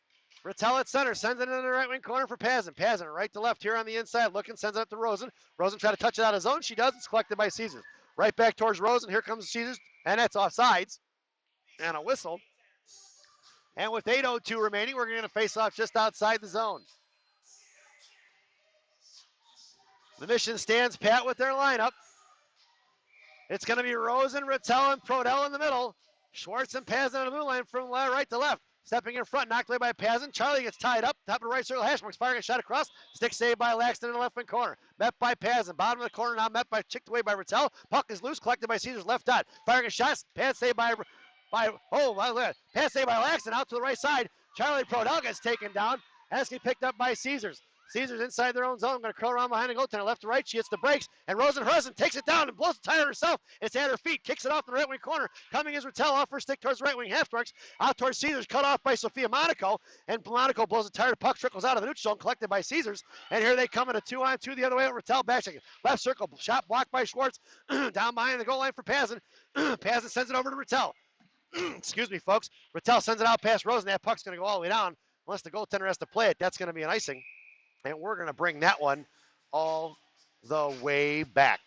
[SPEAKER 1] Rattel at center, sends it into the right wing corner for Pazin. Pazin right to left here on the inside, looking, sends it up to Rosen. Rosen try to touch it out of zone. She does. It's collected by Caesars. Right back towards Rosen. Here comes Caesars, and that's offsides. And a whistle. And with 8:02 remaining, we're going to face off just outside the zone. The Mission stands pat with their lineup. It's going to be Rosen, Rattel, and Prodell in the middle. Schwartz and Pazin on the blue line from right to left. Stepping in front, knocked away by Pazin. Charlie gets tied up. Top of the right circle. Hashmark's firing a shot across. Stick saved by Laxton in the left wing corner. Met by Pazin. Bottom of the corner now met by, chicked away by Rattel. Puck is loose, collected by Caesars left dot. Firing a shot. Pass saved by pass saved by Laxton out to the right side. Charlie Prodell gets taken down. That's going to be picked up by Caesars. Caesars inside their own zone, going to curl around behind the goaltender, left to right. She hits the brakes, and Rosen Hurson takes it down and blows the tire herself. It's at her feet, kicks it off the right wing corner. Coming is Rattel off her stick towards the right wing half marks, out towards Caesars, cut off by Sophia Monaco, and Monaco blows the tire. Puck trickles out of the neutral zone, collected by Caesars, and here they come in a 2-on-2 the other way. Rattel back check, left circle, shot blocked by Schwartz, down behind the goal line for Pazin. Pazin sends it over to Rattel. Excuse me, folks. Rattel sends it out past Rosen. That puck's going to go all the way down. Unless the goaltender has to play it, that's going to be an icing. And we're going to bring that one all the way back.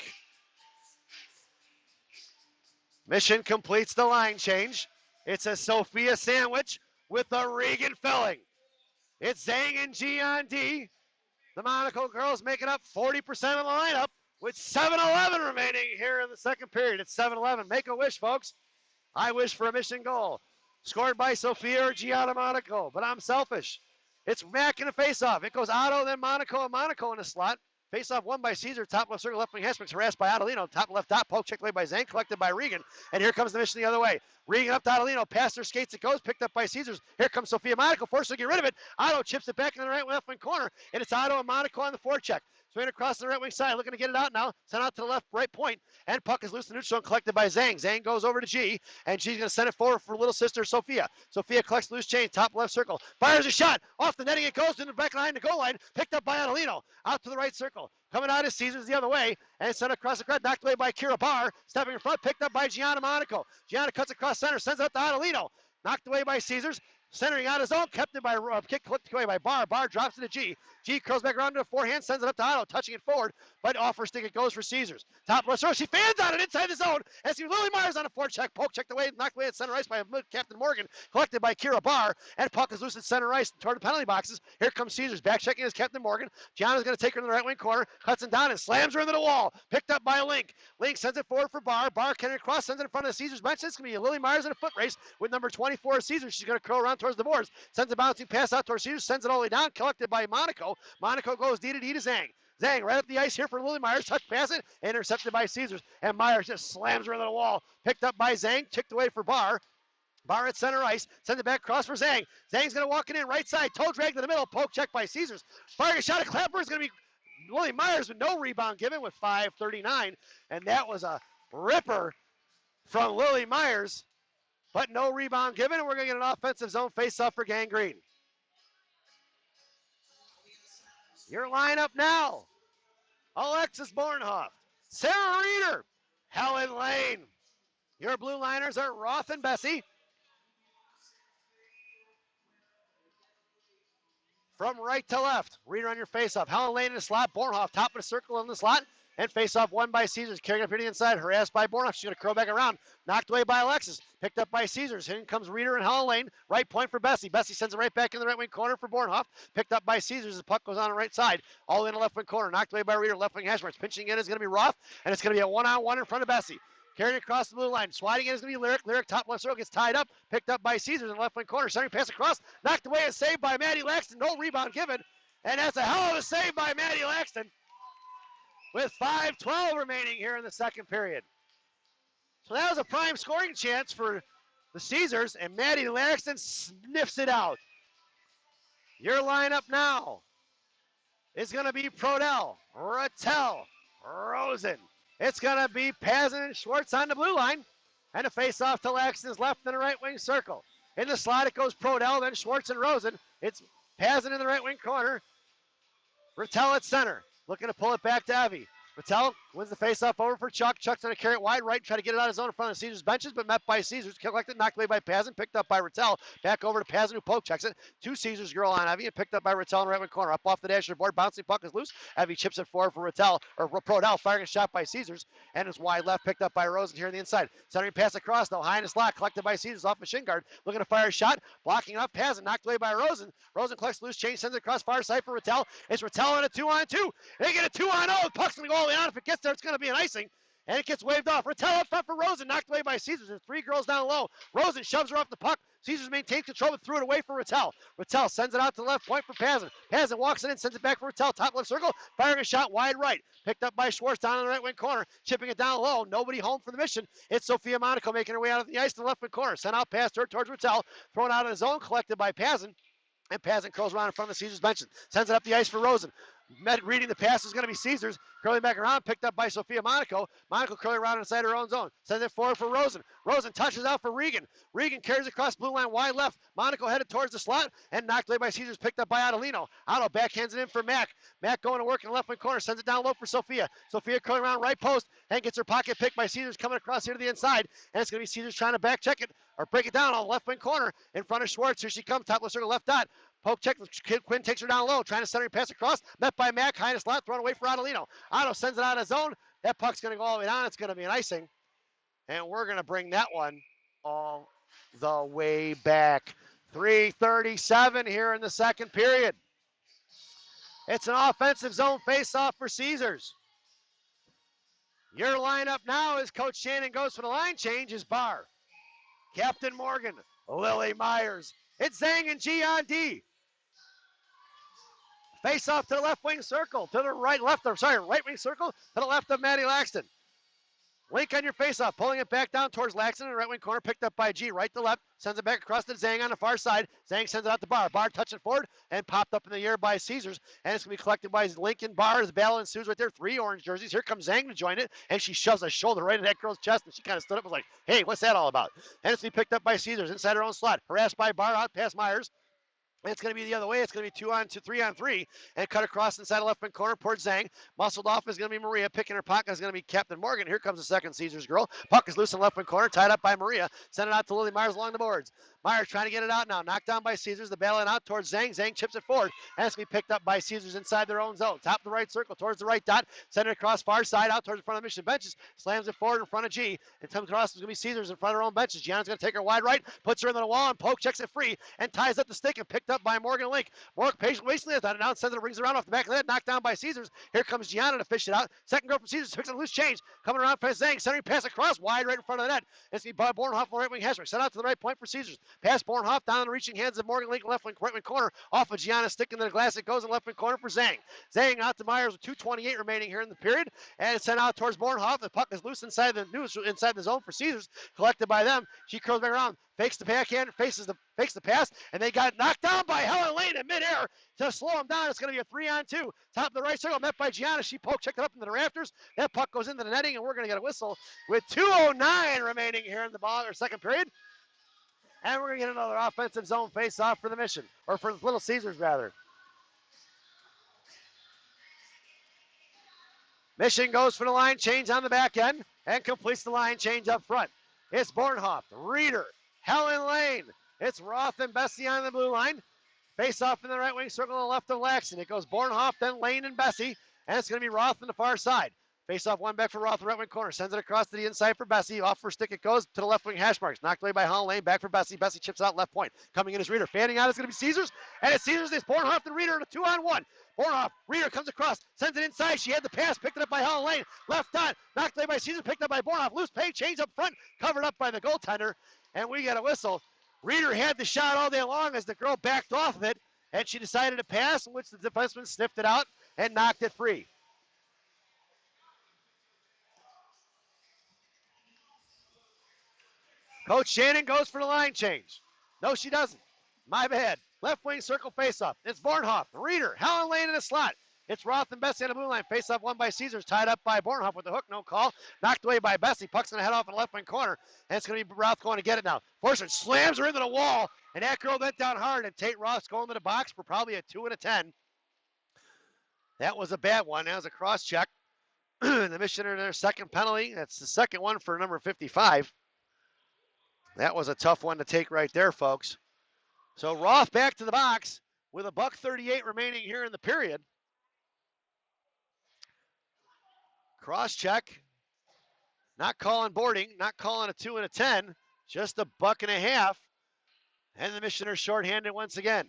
[SPEAKER 1] Mission completes the line change. It's a Sophia sandwich with a Regan filling. It's Zhang and G on D. The Monaco girls making up 40% of the lineup with 7:11 remaining here in the second period. It's 7:11. Make a wish, folks. I wish for a Mission goal. Scored by Sophia or Gianna Monaco, but I'm selfish. It's Mack in a faceoff. It goes Otto, then Monaco, and Monaco in the slot. Faceoff won by Caesar, top left circle, left wing Hesperix, harassed by Adelino, top left dot, poke checked away by Zhang, collected by Regan, and here comes the Mission the other way. Regan up to Adelino, past her skates it goes, picked up by Caesars. Here comes Sophia Monaco, forced to get rid of it. Otto chips it back in the right left wing corner, and it's Otto and Monaco on the forecheck. Swinging across the right wing side, looking to get it out now. Sent out to the left right point, and puck is loose in the neutral zone, collected by Zhang. Zhang goes over to G, and G's going to send it forward for little sister Sophia. Sophia collects loose chain, top left circle, fires a shot, off the netting it goes in the back line, the goal line, picked up by Adelino, out to the right circle. Coming out of Caesars the other way, and sent across the crowd, knocked away by Kira Barr, stepping in front, picked up by Gianna Monaco. Gianna cuts across center, sends it up to Adelino, knocked away by Caesars. Centering out his own, kept it by kick, clipped away by Barr. Barr drops it to G. G curls back around to a forehand, sends it up to Otto, touching it forward, but off her stick it goes for Caesars. Top left throw, she fans on it inside the zone. And see Lily Myers on a forecheck, poke checked away, knocked away at center ice by Captain Morgan, collected by Kira Barr, and puck is loose at center ice toward the penalty boxes. Here comes Caesars, back checking his Captain Morgan. Gianna's going to take her in the right wing corner, cuts it down and slams her into the wall. Picked up by Link. Link sends it forward for Barr. Barr carrying across, sends it in front of the Caesars bench. It's going to be a Lily Myers in a foot race with number 24 Caesars. She's going to curl around towards the boards. Sends a bouncing pass out towards Caesars, sends it all the way down, collected by Monaco. Monaco goes D to D to Zhang. Zhang right up the ice here for Lily Myers, touch pass it, intercepted by Caesars, and Myers just slams her into the wall. Picked up by Zhang, kicked away for Barr. Barr at center ice, sends it back across for Zhang. Zhang's going to walk it in right side, toe drag to the middle, poke check by Caesars. Firing a shot at Clapper is going to be Lily Myers with no rebound given with 5:39, and that was a ripper from Lily Myers. But no rebound given, and we're going to get an offensive zone face-off for Gangrene. Your lineup now. Alexis Bornhoff, Sarah Reeder, Helen Lane. Your blue liners are Roth and Bessie. From right to left, Reeder on your face-off. Helen Lane in the slot, Bornhoff top of the circle in the slot. And face-off won by Caesars, carrying up here to the inside, harassed by Bornhoff. She's going to curl back around, knocked away by Alexis, picked up by Caesars. In comes Reeder and Helen Lane, right point for Bessie. Bessie sends it right back in the right wing corner for Bornhoff, picked up by Caesars. The puck goes on the right side, all in the left wing corner, knocked away by Reeder, left wing hash marks. Pinching in is going to be Roth, and it's going to be a one-on-one in front of Bessie. Carrying across the blue line, sliding in is going to be Lyric. Lyric top left circle gets tied up, picked up by Caesars in the left wing corner, centering pass across, knocked away and saved by Maddie Laxton. No rebound given, and that's a hell of a save by Maddie Laxton, with 5:12 remaining here in the second period. So that was a prime scoring chance for the Caesars, and Maddie Laxton sniffs it out. Your lineup now is going to be Prodell, Rattel, Rosen. It's going to be Pazin and Schwartz on the blue line, and a face-off to Laxton's left in the right wing circle. In the slot it goes Prodell, then Schwartz and Rosen. It's Pazin in the right wing corner, Rattel at center. Looking to pull it back to Evie. Rattel wins the faceoff over for Chuck. Chuck's going to carry it wide right, try to get it out of his zone in front of Caesars benches, but met by Caesars. Collected, knocked away by Pazin, picked up by Rattel. Back over to Pazin, who poke checks it. Two Caesars girl on Evie, and picked up by Rattel in the right wing corner. Up off the dasher board, bouncing puck is loose. Evie chips it forward for Rattel, or Prodell, firing a shot by Caesars, and is wide left, picked up by Rosen here on the inside. Centering pass across, though, high in the slot, collected by Caesars off machine guard. Looking to fire a shot, blocking up Pazin, knocked away by Rosen. Rosen collects loose change, sends it across far side for Rattel. It's Rattel on a 2-on-2. They get a 2-on-0. The puck's going to go all the way on. If it gets there, it's going to be an icing, and it gets waved off. Rattel up front for Rosen, knocked away by Caesars. There's three girls down low. Rosen shoves her off the puck. Caesars maintains control, but threw it away for Rattel. Rattel sends it out to the left point for Pazin. Pazin walks it in, sends it back for Rattel. Top left circle, firing a shot wide right. Picked up by Schwartz down in the right wing corner, chipping it down low. Nobody home for the Mission. It's Sophia Monaco making her way out of the ice to the left wing corner. Sent out past her towards Rattel, thrown out of the zone, collected by Pazin. And Pazin curls around in front of the Caesars bench. Sends it up the ice for Rosen. Reading the pass is going to be Caesars. Curling back around, picked up by Sophia Monaco. Monaco curling around inside her own zone. Sends it forward for Rosen. Rosen touches out for Regan. Regan carries across blue line wide left. Monaco headed towards the slot and knocked away by Caesars, picked up by Adelino. Otto backhands it in for Mack. Mack going to work in the left wing corner, sends it down low for Sophia. Sophia curling around right post and gets her pocket picked by Caesars coming across here to the inside. And it's going to be Caesars trying to back check it or break it down on the left wing corner in front of Schwartz. Here she comes, top of the circle, left dot. Poke check. Quinn takes her down low, trying to center her pass across. Met by Mack, high in the slot, thrown away for Adelino. Otto sends it out of zone. That puck's going to go all the way down. It's going to be an icing. And we're going to bring that one all the way back. 3:37 here in the second period. It's an offensive zone face-off for Caesars. Your lineup now as Coach Shannon goes for the line change is Barr, Captain Morgan, Lily Myers. It's Zhang and G on D. Face off to the left wing circle, to the right wing circle, to the left of Maddie Laxton. Link on your face off, pulling it back down towards Laxton in the right wing corner, picked up by G, right to left, sends it back across to Zhang on the far side. Zhang sends it out to Barr. Barr touching forward and popped up in the air by Caesars, and it's going to be collected by Lincoln. Barr. The battle ensues right there, 3 orange jerseys. Here comes Zhang to join it, and she shoves a shoulder right in that girl's chest, and she kind of stood up and was like, hey, what's that all about? And it's going to be picked up by Caesars inside her own slot, harassed by Barr out past Myers. And it's going to be the other way. It's going to be 3 on 3, and cut across inside the left wing corner towards Zhang. Muscled off is going to be Maria. Picking her pocket is going to be Captain Morgan. Here comes the second Caesars girl. Puck is loose in left wing corner, tied up by Maria. Send it out to Lily Myers along the boards. Myers trying to get it out now. Knocked down by Caesars. The battling out towards Zhang. Zhang chips it forward, and it's going to be picked up by Caesars inside their own zone. Top of the right circle towards the right dot. Send it across far side out towards the front of the Mission benches. Slams it forward in front of G. And comes across. It's going to be Caesars in front of her own benches. Gianna's going to take her wide right, puts her into the wall, and Poke checks it free and ties up the stick and picked up by Morgan Link. Morgan patiently waits that now sends it, rings around off the back of the net, knocked down by Caesars. Here comes Gianna to fish it out. Second girl from Caesars picks up a loose change. Coming around past Zhang, centering pass across wide right in front of the net. It's going to be Bornhoff on the right wing hash mark. Sent out to the right point for Caesars. Pass Bornhoff down the reaching hands of Morgan Link, left wing, right wing corner. Off of Gianna, stick into the glass. It goes in left wing corner for Zhang. Zhang out to Myers with 2:28 remaining here in the period. And it's sent out towards Bornhoff. The puck is loose inside the zone for Caesars. Collected by them. She curls back around. Fakes the backhand, fakes the pass, and they got knocked down by Helen Lane in midair to slow them down. It's going to be a 3 on 2. Top of the right circle, met by Gianna. She checked it up into the rafters. That puck goes into the netting, and we're going to get a whistle with 2:09 remaining here in the second period. And we're going to get another offensive zone face-off for the Mission, or for Little Caesars, rather. Mission goes for the line change on the back end and completes the line change up front. It's Bornhoff, Reeder, Helen Lane. It's Roth and Bessie on the blue line. Face off in the right wing circle to the left of Laxton. It goes Bornhoff, then Lane and Bessie, and it's going to be Roth on the far side. Face off one back for Roth, right wing corner. Sends it across to the inside for Bessie. Off for stick it goes to the left wing hash marks. Knocked away by Helen Lane. Back for Bessie. Bessie chips out left point. Coming in is Reeder. Fanning out is going to be Caesars. And it's Caesars. It's Bornhoff and Reeder in a 2-on-1. Bornhoff, Reeder comes across, sends it inside. She had the pass, picked it up by Helen Lane. Left dot, knocked away by Caesars, picked up by Bornhoff. Loose pay, change up front, covered up by the goaltender. And we get a whistle. Reeder had the shot all day long as the girl backed off of it, and she decided to pass, in which the defenseman sniffed it out and knocked it free. Coach Shannon goes for the line change. No, she doesn't. My bad. Left wing circle faceoff. It's Bornhoff, Reeder, Helen Lane in the slot. It's Roth and Bessie on the blue line. Faceoff won by Caesars, tied up by Bornhoff with the hook, no call. Knocked away by Bessie. Puck's going to head off in the left wing corner, and it's going to be Roth going to get it now. Forster slams her into the wall, and that girl went down hard, and Tate Roth's going to the box for probably a 2 and a 10. That was a bad one. That was a cross check. The Missioner, their second penalty. That's the second one for number 55. That was a tough one to take right there, folks. So Roth back to the box with a $1:38 remaining here in the period. Cross check. Not calling boarding, not calling a 2 and a 10, just a $1.50. And the Missioner shorthanded once again.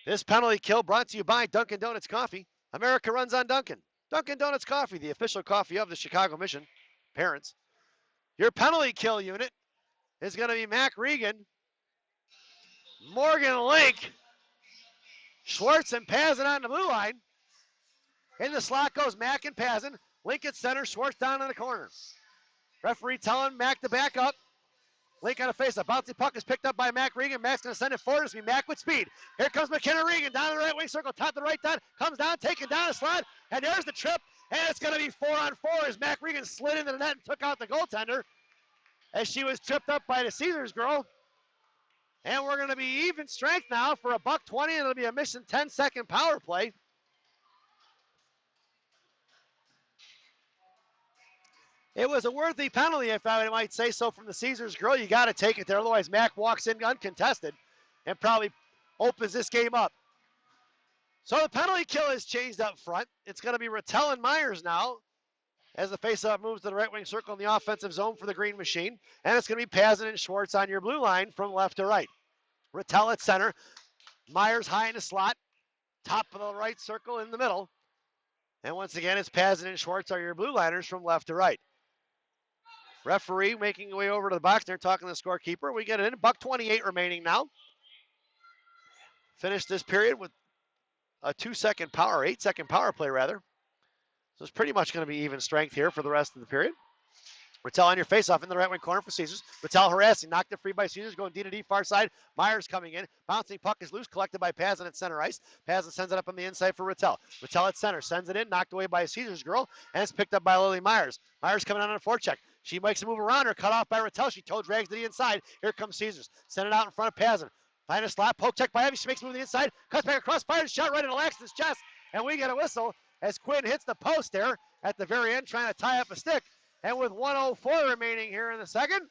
[SPEAKER 1] This penalty kill brought to you by Dunkin' Donuts Coffee. America runs on Dunkin'. Dunkin' Donuts Coffee, the official coffee of the Chicago Mission. Parents. Your penalty kill unit is going to be Mac Regan, Morgan Link, Schwartz and Pazin on the blue line. In the slot goes Mac and Pazin. Link at center, Schwartz down in the corner. Referee telling Mac to back up. Link on a face-up. Bouncing puck is picked up by Mac Regan. Mac's going to send it forward. It's going to be Mac with speed. Here comes McKenna Regan down the right wing circle. Top to the right dot. Comes down, taken down a slot. And there's the trip. And it's going to be 4-on-4 as Mac Regan slid into the net and took out the goaltender as she was tripped up by the Caesars girl. And we're going to be even strength now for $1:20, and it'll be a Mission 10-second power play. It was a worthy penalty, if I might say so, from the Caesars girl. You got to take it there. Otherwise, Mac walks in uncontested and probably opens this game up. So the penalty kill has changed up front. It's going to be Rattel and Myers now as the faceoff moves to the right wing circle in the offensive zone for the Green Machine. And it's going to be Pazin and Schwartz on your blue line from left to right. Rattel at center. Myers high in the slot. Top of the right circle in the middle. And once again, it's Pazin and Schwartz are your blue liners from left to right. Referee making way over to the box. They're talking to the scorekeeper. We get it in. $1:28 remaining now. Finish this period with a 8-second power play rather. So it's pretty much going to be even strength here for the rest of the period. Rattel on your faceoff in the right wing corner for Caesars. Rattel harassing, knocked it free by Caesars, going D to D far side. Myers coming in, bouncing puck is loose, collected by Pazin at center ice. Pazin sends it up on the inside for Rattel. Rattel at center, sends it in, knocked away by a Caesars girl, and it's picked up by Lily Myers. Myers coming on a forecheck. She makes a move around her, cut off by Rattel. She toe drags to the inside. Here comes Caesars. Send it out in front of Pazin. Find a slot, poke check by Evie. She makes a move to the inside, cuts back across, fires shot right into Laxton's chest, and we get a whistle as Quinn hits the post there at the very end, trying to tie up a stick. And with 1:04 remaining here in the second,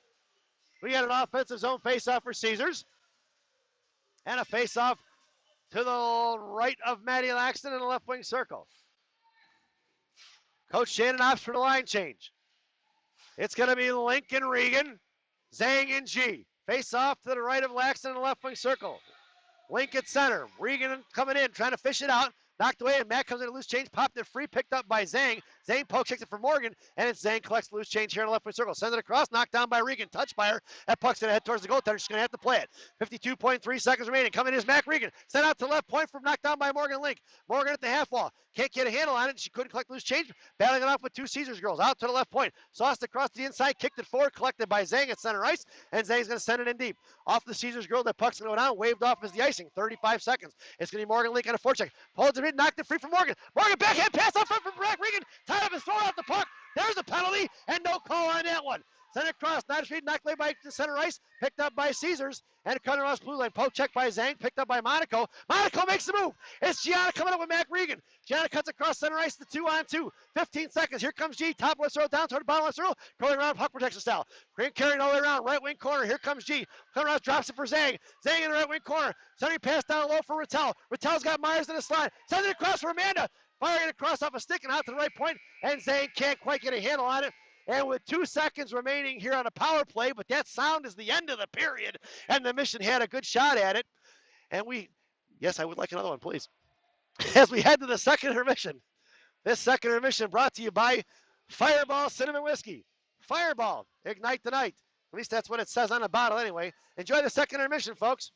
[SPEAKER 1] we got an offensive zone faceoff for Caesars. And a faceoff to the right of Maddie Laxton in the left wing circle. Coach Shannon opts for the line change. It's going to be Lincoln Regan, Zhang and G. Face off to the right of Laxton in the left wing circle. Link at center. Regan coming in, trying to fish it out. Knocked away, and Matt comes in a loose change, popped it free, picked up by Zhang. Zhang poke checks it for Morgan, and it's Zhang collects the loose change here in the left wing circle. Sends it across, knocked down by Regan, touched by her. That puck's gonna head towards the goaltender. She's gonna have to play it. 52.3 seconds remaining. Coming in is Mac Regan. Sent out to left point from knocked down by Morgan Link. Morgan at the half wall. Can't get a handle on it. She couldn't collect loose change. Battling it off with two Caesars girls. Out to the left point. Sauced across the inside, kicked it forward, collected by Zhang at center ice, and Zhang's gonna send it in deep. Off the Caesars girl, that puck's gonna go down, waved off as the icing. 35 seconds. It's gonna be Morgan Link on a forecheck. Holds it in, knocked it free from Morgan. Morgan backhand pass up front from Mac Regan. Tied up and thrown out the puck. There's a penalty, and no call on that one. Sent it across, 9th Street, knocked away by the center ice, picked up by Caesars, and cut across blue line. Poke check by Zhang, picked up by Monaco. Monaco makes the move. It's Gianna coming up with Mac Regan. Gianna cuts across center ice to 2-on-2. 15 seconds. Here comes G. Top left throw down toward the bottom left throw. Curling around, puck protection style. Green carrying all the way around, right wing corner. Here comes G. Coming around, drops it for Zhang. Zhang in the right wing corner. Sending pass down low for Rattel. Rattel's got Myers in the slide. Sends it across for Amanda. Firing it across off a stick and out to the right point, and Zhang can't quite get a handle on it. And with 2 seconds remaining here on a power play, but that sound is the end of the period, and the Mission had a good shot at it. And yes, I would like another one, please. As we head to the second intermission. This second intermission brought to you by Fireball Cinnamon Whiskey. Fireball, ignite the night. At least that's what it says on the bottle anyway. Enjoy the second intermission, folks.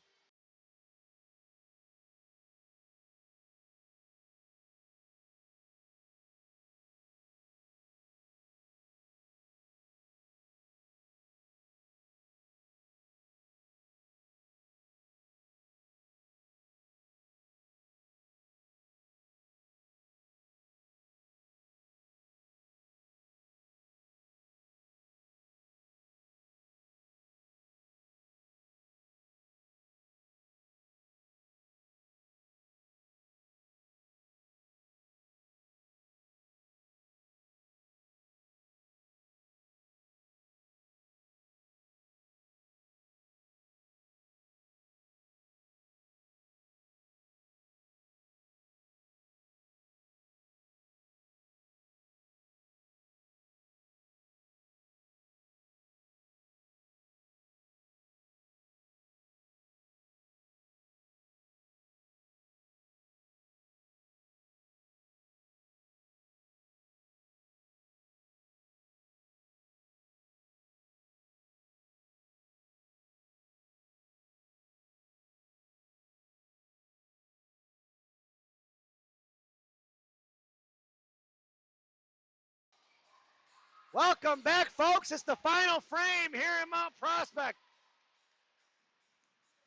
[SPEAKER 1] Welcome back, folks. It's the final frame here in Mount Prospect.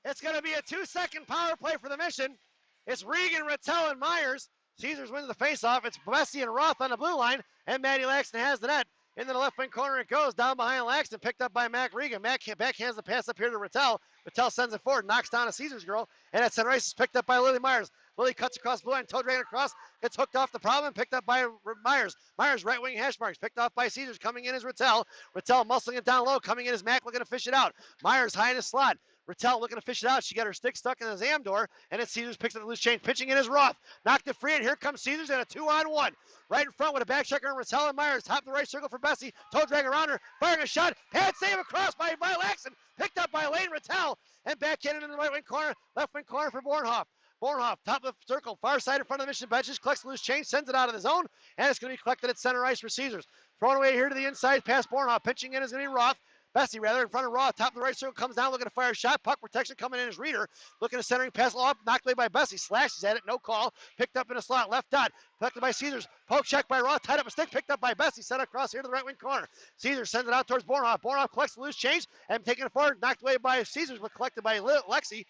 [SPEAKER 1] It's going to be a 2-second power play for the Mission. It's Regan, Rattel, and Myers. Caesars wins the faceoff. It's Bessie and Roth on the blue line, and Maddie Laxton has the net. Into the left wing corner it goes, down behind Laxton, picked up by Mac Regan. Mac backhands the pass up here to Rattel. Rattel sends it forward, knocks down a Caesars girl, and at center ice is picked up by Lily Myers. Lily cuts across blue line, toe dragging across, gets hooked off the problem, picked up by Myers. Myers right wing hash marks, picked off by Caesars, coming in is Rattel. Rattel muscling it down low, coming in is Mac looking to fish it out. Myers high in his slot. Rattel looking to fish it out. She got her stick stuck in the Zam door, and then Caesars picks up the loose change. Pitching in is Roth. Knocked it free, and here comes Caesars and a 2-on-1. Right in front with a back checker and Rattel and Myers. Top of the right circle for Bessie. Toe drag around her. Firing a shot. Pad save across by Laxton. Picked up by Lane Rattel. And backhanded in the right wing corner. Left wing corner for Bornhoff. Bornhoff, top of the circle. Far side in front of the Mission benches. Collects the loose change. Sends it out of the zone. And it's going to be collected at center ice for Caesars. Thrown away here to the inside past Bornhoff. Pitching in is going to be Roth. Bessie, rather, in front of Roth, top of the right circle, comes down, looking to fire a shot. Puck protection coming in is Reeder. Looking to centering pass off, knocked away by Bessie. Slashes at it, no call. Picked up in a slot, left dot. Collected by Caesars. Poke check by Roth, tied up a stick, picked up by Bessie. Set across here to the right wing corner. Caesars sends it out towards Bornhoff. Bornhoff collects the loose change and taking it forward, knocked away by Caesars, but collected by Alexis,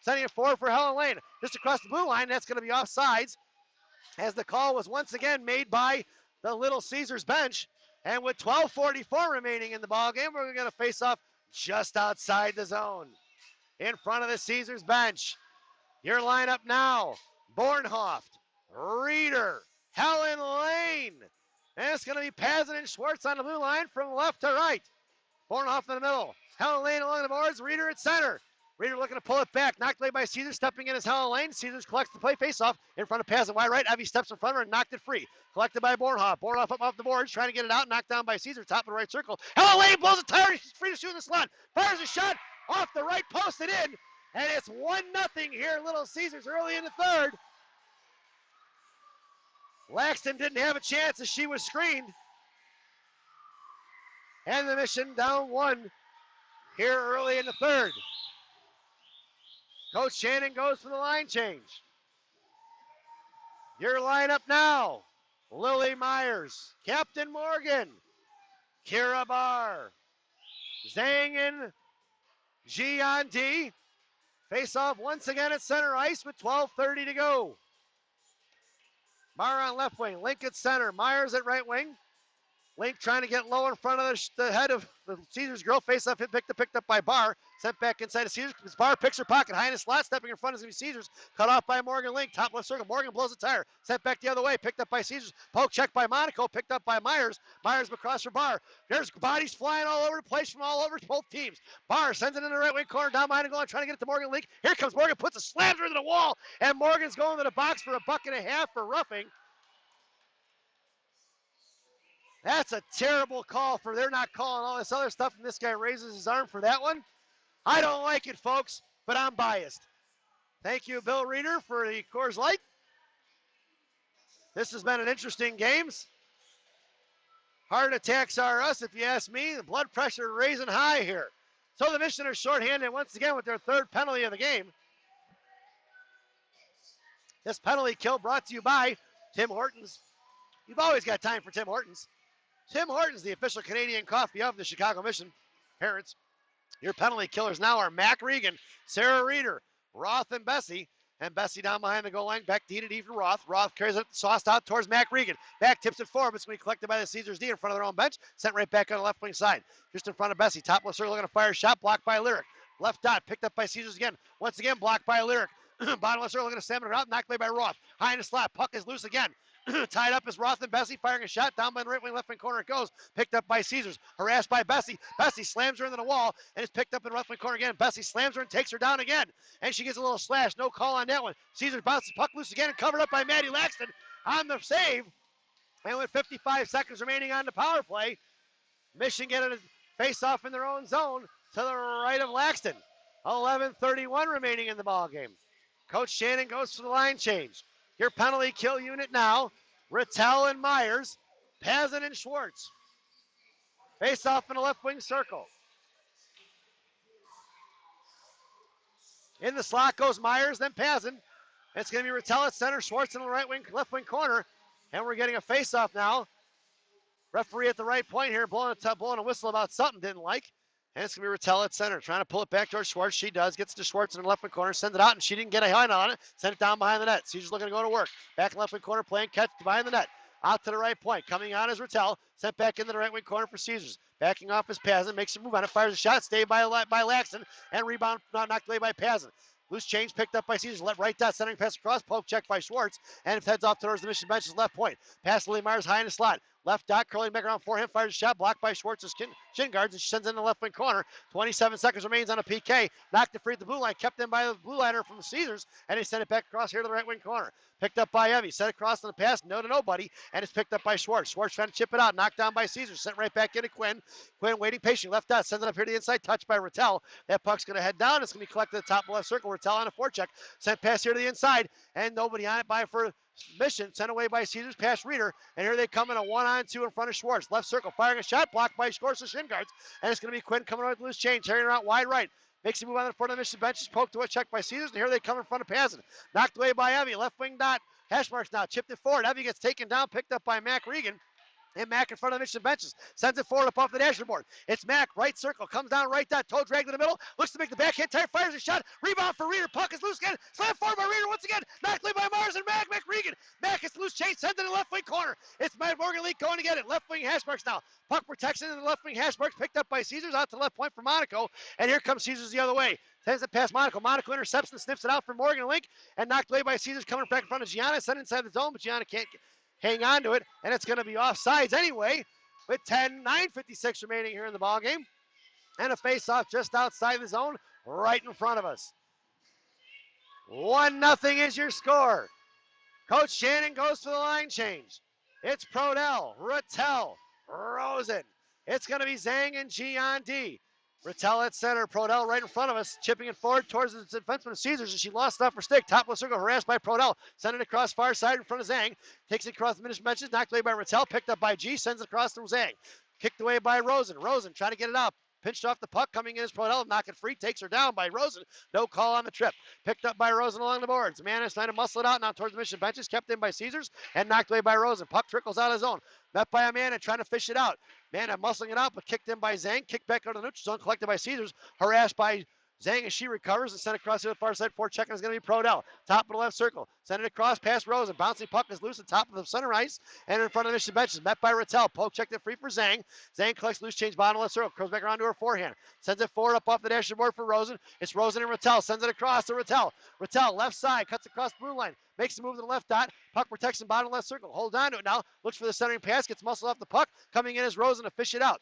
[SPEAKER 1] sending it forward for Helen Lane. Just across the blue line, that's going to be offsides, as the call was once again made by the Little Caesars bench. And with 12:44 remaining in the ballgame, we're going to face off just outside the zone. In front of the Caesars bench. Your lineup now. Bornhoff, Reeder, Helen Lane. And it's going to be Pazin and Schwartz on the blue line from left to right. Bornhoff in the middle. Helen Lane along the boards. Reeder at center. Reeder looking to pull it back. Knocked away by Caesars. Stepping in is Helen Lane. Caesars collects the play face-off in front of Pazin. Wide right. Evie steps in front of her and knocked it free. Collected by Bornhoff. Bornhoff up off the boards, trying to get it out. Knocked down by Caesars. Top of the right circle. Helen Lane blows a tire. She's free to shoot in the slot. Fires a shot off the right post and in. And it's 1-0 here. Little Caesars early in the third. Laxton didn't have a chance as she was screened. And the Mission down 1 here early in the third. Coach Shannon goes for the line change. Your lineup now. Lily Myers, Captain Morgan, Kira Barr, Zhang and Gian D. Face off once again at center ice with 12:30 to go. Barr on left wing, Link at center, Myers at right wing. Link trying to get low in front of the head of the Caesars girl. Face off hit picked up by Barr. Sent back inside of Caesars. Barr picks her pocket high in the slot. Stepping in front is going to be Caesars. Cut off by Morgan Link. Top left circle. Morgan blows a tire. Sent back the other way. Picked up by Caesars. Poke check by Monaco. Picked up by Myers. Myers across for Barr. There's bodies flying all over the place from all over both teams. Barr sends it in the right wing corner. Down behind the goal. Trying to get it to Morgan Link. Here comes Morgan. Puts a slammer into the wall. And Morgan's going to the box for $1.50 for roughing. That's a terrible call for they're not calling all this other stuff, and this guy raises his arm for that one. I don't like it, folks, but I'm biased. Thank you, Bill Reeder, for the Coors Light. This has been an interesting game. Heart attacks are us, if you ask me. The blood pressure raising high here. So the Mission are shorthanded once again with their third penalty of the game. This penalty kill brought to you by Tim Hortons. You've always got time for Tim Hortons. Tim Hortons, the official Canadian coffee of the Chicago Mission. Parents, your penalty killers now are Mac Regan, Sarah Reeder, Roth, and Bessie. And Bessie down behind the goal line, back to D for Roth. Roth carries it sauced out towards Mac Regan. Back tips it forward, but it's going to be collected by the Caesars D in front of their own bench. Sent right back on the left wing side. Just in front of Bessie. Top left circle, going to fire a shot, blocked by Lyric. Left dot, picked up by Caesars again. Once again, blocked by Lyric. Bottom left circle, going to slam it out, knocked away by Roth. High in the slot, puck is loose again. Tied up is Roth and Bessie, firing a shot down by the right wing, left wing corner it goes. Picked up by Caesars, harassed by Bessie. Bessie slams her into the wall and is picked up in the left wing corner again. Bessie slams her and takes her down again. And she gets a little slash, no call on that one. Caesars bounces puck loose again and covered up by Maddie Laxton on the save. And with 55 seconds remaining on the power play, Mission get a face off in their own zone to the right of Laxton. 11:31 remaining in the ball game. Coach Shannon goes for the line change. Your penalty kill unit now, Rattel and Myers, Pazin and Schwartz. Face off in the left wing circle. In the slot goes Myers, then Pazin. It's going to be Rattel at center, Schwartz in the right wing, left wing corner. And we're getting a face off now Referee at the right point here, blowing a whistle about something didn't like. And it's going to be Rattel at center, trying to pull it back towards Schwartz. She does, gets to Schwartz in the left wing corner, sends it out, and she didn't get a hand on it. Sent it down behind the net. Caesars looking to go to work. Back left wing corner, playing catch behind the net. Out to the right point. Coming on is Rattel. Sent back into the right wing corner for Caesars. Backing off is Pazin. Makes a move on it. Fires a shot. Stayed by Laxton. And rebound knocked away by Pazin. Loose change picked up by Caesars. Let right dot. Centering pass across. Poke check by Schwartz. And it heads off towards the Mission bench's left point. Pass to Lee Myers high in the slot. Left dot, curling back around forehand, fires a shot, blocked by Schwartz's shin guards, and she sends it in the left wing corner. 27 seconds remains on a PK. Knocked it free at the blue line, kept in by the blue liner from the Caesars, and they sent it back across here to the right wing corner. Picked up by Evie, sent across on the pass, no to nobody, and it's picked up by Schwartz. Schwartz trying to chip it out, knocked down by Caesars, sent right back into Quinn. Quinn waiting patiently, left dot, sends it up here to the inside, touched by Rattel. That puck's going to head down, it's going to be collected at the top left circle. Rattel on a forecheck, sent pass here to the inside, and nobody on it by for Mission, sent away by Caesars, past Reeder, and here they come in a 1-on-2 in front of Schwartz. Left circle, firing a shot, blocked by Schwartz's shin guards, and it's going to be Quinn coming with loose change, tearing her out wide right. Makes a move on the front of the Mission bench, is poked away, checked by Caesars, and here they come in front of Pazin. Knocked away by Evie, left wing dot, hash marks now, chipped it forward. Evie gets taken down, picked up by Mac Regan. And Mac in front of the Mission benches. Sends it forward up off the dashboard. It's Mac, right circle. Comes down right dot. Toe drag to the middle. Looks to make the backhand tire. Fires a shot. Rebound for Reeder. Puck is loose again. Slam forward by Reeder once again. Knocked away by Mars and Mac Regan. Mac is loose change. Sends it in the left wing corner. It's Morgan Lee going to get it. Left wing hash marks now. Puck protection in the left wing hash marks. Picked up by Caesars out to the left point for Monaco. And here comes Caesars the other way. Sends it past Monaco. Monaco intercepts and snips it out for Morgan Link. And knocked away by Caesars coming back in front of Gianna. Sent inside the zone, but Gianna can't hang on to it. And it's going to be offsides anyway. With 9:56 remaining here in the ballgame. And a face-off just outside the zone, right in front of us. 1-0 is your score. Coach Shannon goes for the line change. It's Prodell, Rattel, Rosen. It's going to be Zhang and G on D. Rattel at center, Prodell right in front of us, chipping it forward towards the defenseman of Caesars, and she lost off her stick. Top of the circle, harassed by Prodell. Sent it across far side in front of Zhang. Takes it across the Mission benches, knocked away by Rattel, picked up by G, sends it across to Zhang. Kicked away by Rosen. Rosen trying to get it out. Pinched off the puck, coming in is Prodell, knock it free, takes her down by Rosen. No call on the trip. Picked up by Rosen along the boards. Man is trying to muscle it out now towards the Mission benches, kept in by Caesars, and knocked away by Rosen. Puck trickles out of his zone. Met by a man and trying to fish it out. Man, muscling it out, but kicked in by Zhang. Kicked back out of the neutral zone, collected by Caesars. Harassed by Zhang as she recovers and sent across to the far side. Forechecking is going to be Prodell. Top of the left circle. Send it across past Rosen. Bouncing puck is loose at top of the center ice and in front of the Mission benches. Met by Rattel. Poke checked it free for Zhang. Zhang collects loose change bottom left circle. Curls back around to her forehand. Sends it forward up off the dashboard for Rosen. It's Rosen and Rattel. Sends it across to Rattel. Rattel left side. Cuts across the blue line. Makes the move to the left dot. Puck protection bottom left circle. Holds on to it now. Looks for the centering pass. Gets muscled off the puck. Coming in is Rosen to fish it out.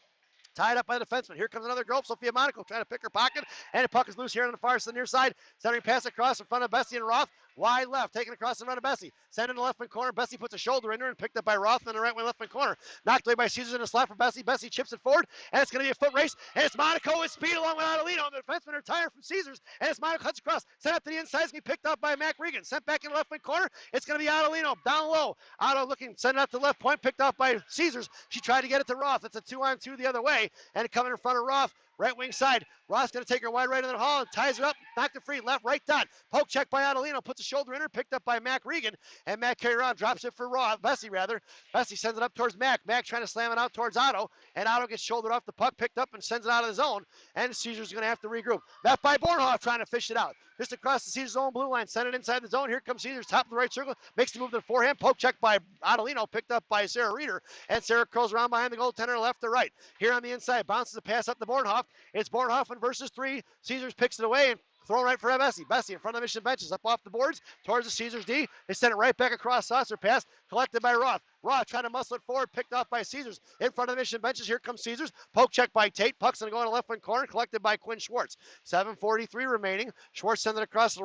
[SPEAKER 1] Tied up by the defenseman. Here comes another goal. Sophia Monaco trying to pick her pocket. And the puck is loose here on the far near side. Centering pass across in front of Bessie and Roth. Wide left. Taken across in front of Bessie. Sent in the left wing corner. Bessie puts a shoulder in her and picked up by Roth in the right wing left wing corner. Knocked away by Caesars in a slot for Bessie. Bessie chips it forward. And it's going to be a foot race. And it's Monaco with speed along with Adelino. The defensemen are tired from Caesars. And it's Monaco cuts across. Sent up to the inside. It's going to be picked up by Mac Regan. Sent back in the left wing corner. It's going to be Adelino down low. Otto looking. Sent it up to the left point. Picked up by Caesars. She tried to get it to Roth. It's a 2-on-2 the other way. And coming in front of Roth. Right wing side. Roth's going to take her wide right in the hall and ties it up. Knocked it free. Left, right dot. Poke check by Adelino. Puts a shoulder in her. Picked up by Mac Regan. And Mac carry around. Drops it for Roth. Bessie rather. Bessie sends it up towards Mac. Mac trying to slam it out towards Otto. And Otto gets shouldered off the puck. Picked up and sends it out of the zone. And Caesars going to have to regroup. Met by Bornhoff trying to fish it out. Just across the Caesars zone blue line. Send it inside the zone. Here comes Caesars. Top of the right circle. Makes the move to the forehand. Poke check by Adelino. Picked up by Sarah Reeder. And Sarah curls around behind the goaltender left to right. Here on the inside. Bounces the pass up to Bornhoff. It's Bornhoff versus 3. Caesars picks it away and throw right for Bessie. Bessie in front of the Mission benches, up off the boards, towards the Caesars D. They send it right back across saucer pass, collected by Roth. Roth trying to muscle it forward, picked off by Caesars. In front of the Mission benches, here comes Caesars. Poke check by Tate. Puck's going to go in the left wing corner, collected by Quinn Schwartz. 7:43 remaining. Schwartz sends it across the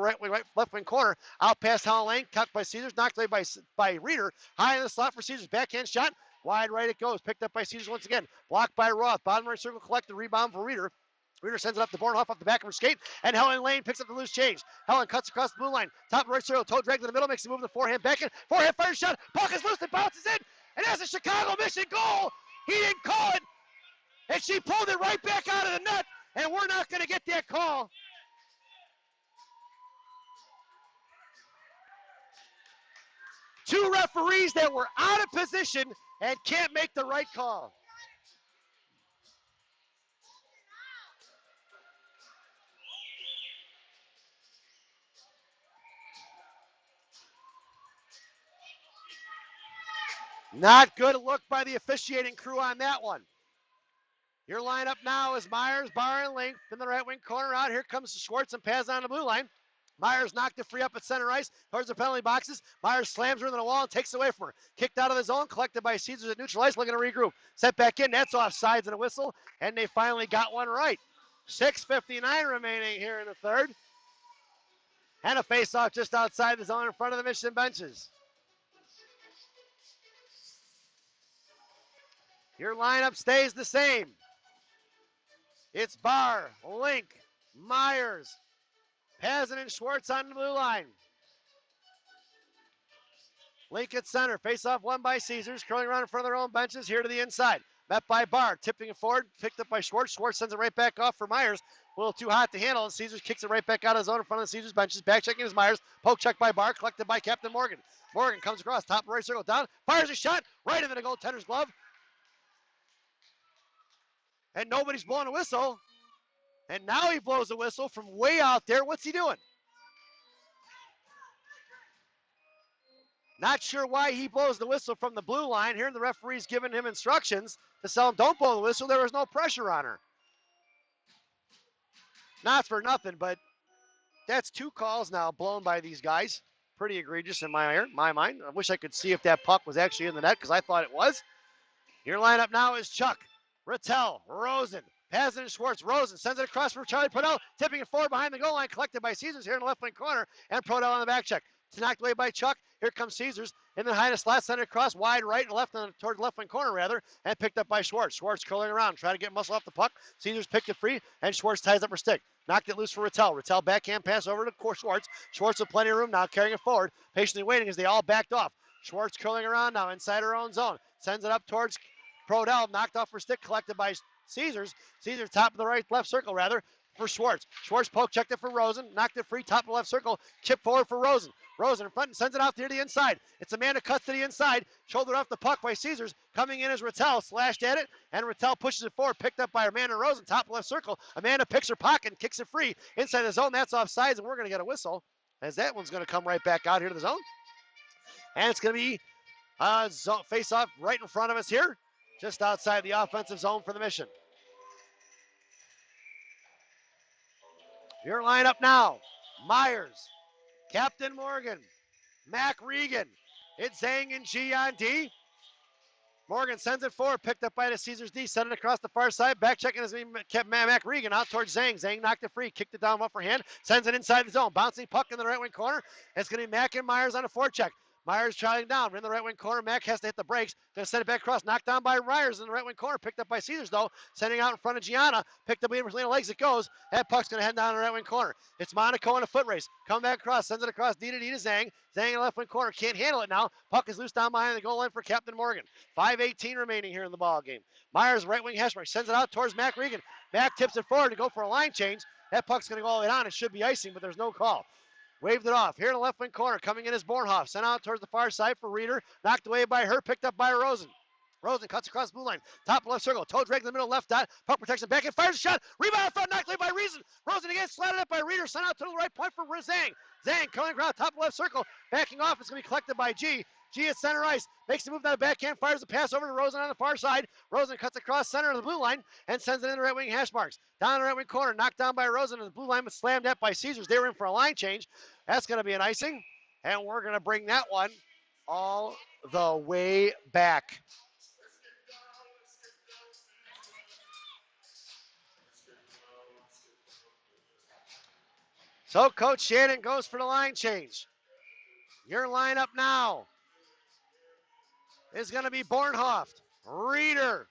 [SPEAKER 1] left wing corner. Out past Helen Lane, cut by Caesars, knocked away by Reeder. High in the slot for Caesars. Backhand shot. Wide right it goes. Picked up by Caesars once again. Blocked by Roth. Bottom right circle, collected. Rebound for Reeder. Reeder sends it up to Bornhoff off the back of her skate, and Helen Lane picks up the loose change. Helen cuts across the blue line, top right circle, toe drag to the middle, makes the move to the forehand back in. Forehand fire shot, puck is loose and bounces in, and that's a Chicago Mission goal. He didn't call it, and she pulled it right back out of the net, and we're not going to get that call. Two referees that were out of position and can't make the right call. Not good look by the officiating crew on that one. Your lineup now is Myers, Barr, and Link in the right wing corner. Out here comes Schwartz and Paz on the blue line. Myers knocked it free up at center ice towards the penalty boxes. Myers slams her into the wall and takes it away from her. Kicked out of the zone, collected by Caesars at neutral ice, looking to regroup. Set back in, that's off sides and a whistle, and they finally got one right. 6:59 remaining here in the third. And a face-off just outside the zone in front of the Michigan benches. Your lineup stays the same. It's Barr, Link, Myers, Pazin and Schwartz on the blue line. Link at center, face-off won by Caesars, curling around in front of their own benches, here to the inside. Met by Barr, tipping it forward, picked up by Schwartz. Schwartz sends it right back off for Myers. A little too hot to handle, and Caesars kicks it right back out of the zone in front of the Caesars benches. Back checking is Myers. Poke check by Barr, collected by Captain Morgan. Morgan comes across, top right circle down, fires a shot right into the goaltender's glove. And nobody's blowing a whistle. And now he blows a whistle from way out there. What's he doing? Not sure why he blows the whistle from the blue line. Here the referee's giving him instructions to tell him don't blow the whistle. There was no pressure on her. Not for nothing, but that's 2 calls now blown by these guys. Pretty egregious in my mind. I wish I could see if that puck was actually in the net because I thought it was. Your lineup now is Chuck, Rattel, Rosen, Pazin and Schwartz. Rosen sends it across for Charlie Prodell, tipping it forward behind the goal line, collected by Caesars here in the left wing corner, and Prodell on the back check. It's knocked away by Chuck. Here comes Caesars in the behind the slot, sent it across wide right and left towards the left wing corner rather, and picked up by Schwartz. Schwartz curling around, trying to get muscle off the puck. Caesars picked it free, and Schwartz ties up her stick. Knocked it loose for Rattel. Rattel backhand pass over to Schwartz. Schwartz with plenty of room now, carrying it forward, patiently waiting as they all backed off. Schwartz curling around now inside her own zone. Sends it up towards Prodell, knocked off her stick, collected by Caesars. Caesars top of the left circle rather for Schwartz. Schwartz poke checked it for Rosen, knocked it free, top of the left circle, chip forward for Rosen. Rosen in front and sends it out there to the inside. It's Amanda cuts to the inside, shouldered off the puck by Caesars. Coming in as Rattel, slashed at it, and Rattel pushes it forward, picked up by Amanda Rosen, top left circle. Amanda picks her pocket and kicks it free inside the zone. That's offsides, and we're going to get a whistle as that one's going to come right back out here to the zone. And it's going to be face-off right in front of us here, just outside the offensive zone for the Mission. Your lineup now, Myers, Captain Morgan, Mac Regan. It's Zhang and G on D. Morgan sends it forward, picked up by the Caesars D, sent it across the far side. Back checking his kept Mac Regan out towards Zhang. Zhang knocked it free, kicked it down off her hand, sends it inside the zone. Bouncing puck in the right wing corner. It's going to be Mac and Myers on a forecheck. Myers trailing down. We're in the right wing corner. Mac has to hit the brakes. Going to send it back across. Knocked down by Myers in the right wing corner. Picked up by Caesars, though. Sending out in front of Gianna. Picked up between the legs. It goes. That puck's going to head down the right wing corner. It's Monaco in a foot race. Come back across. Sends it across. D to Zhang. Zhang in the left wing corner. Can't handle it now. Puck is loose down behind the goal line for Captain Morgan. 5:18 remaining here in the ball game. Myers, right wing hash mark. Sends it out towards Mac Regan. Mac tips it forward to go for a line change. That puck's going to go all the way down. It should be icing, but there's no call. Waved it off. Here in the left wing corner, coming in is Bornhoff. Sent out towards the far side for Reeder. Knocked away by her, picked up by Rosen. Rosen cuts across the blue line. Top left circle. Toe drag in the middle left dot. Puck protection back and fires a shot. Rebound in front, knocked away by Reason. Rosen again, slatted up by Reeder. Sent out to the right point for Zhang. Zhang coming around top left circle. Backing off. It's going to be collected by G. G at center ice. Makes the move down the backhand. Fires the pass over to Rosen on the far side. Rosen cuts across center of the blue line and sends it in the right wing hash marks. Down the right wing corner. Knocked down by Rosen. And the blue line was slammed at by Caesars. They were in for a line change. That's going to be an icing. And we're going to bring that one all the way back. So Coach Shannon goes for the line change. Your lineup now is going to be Bornhoff, Reeder,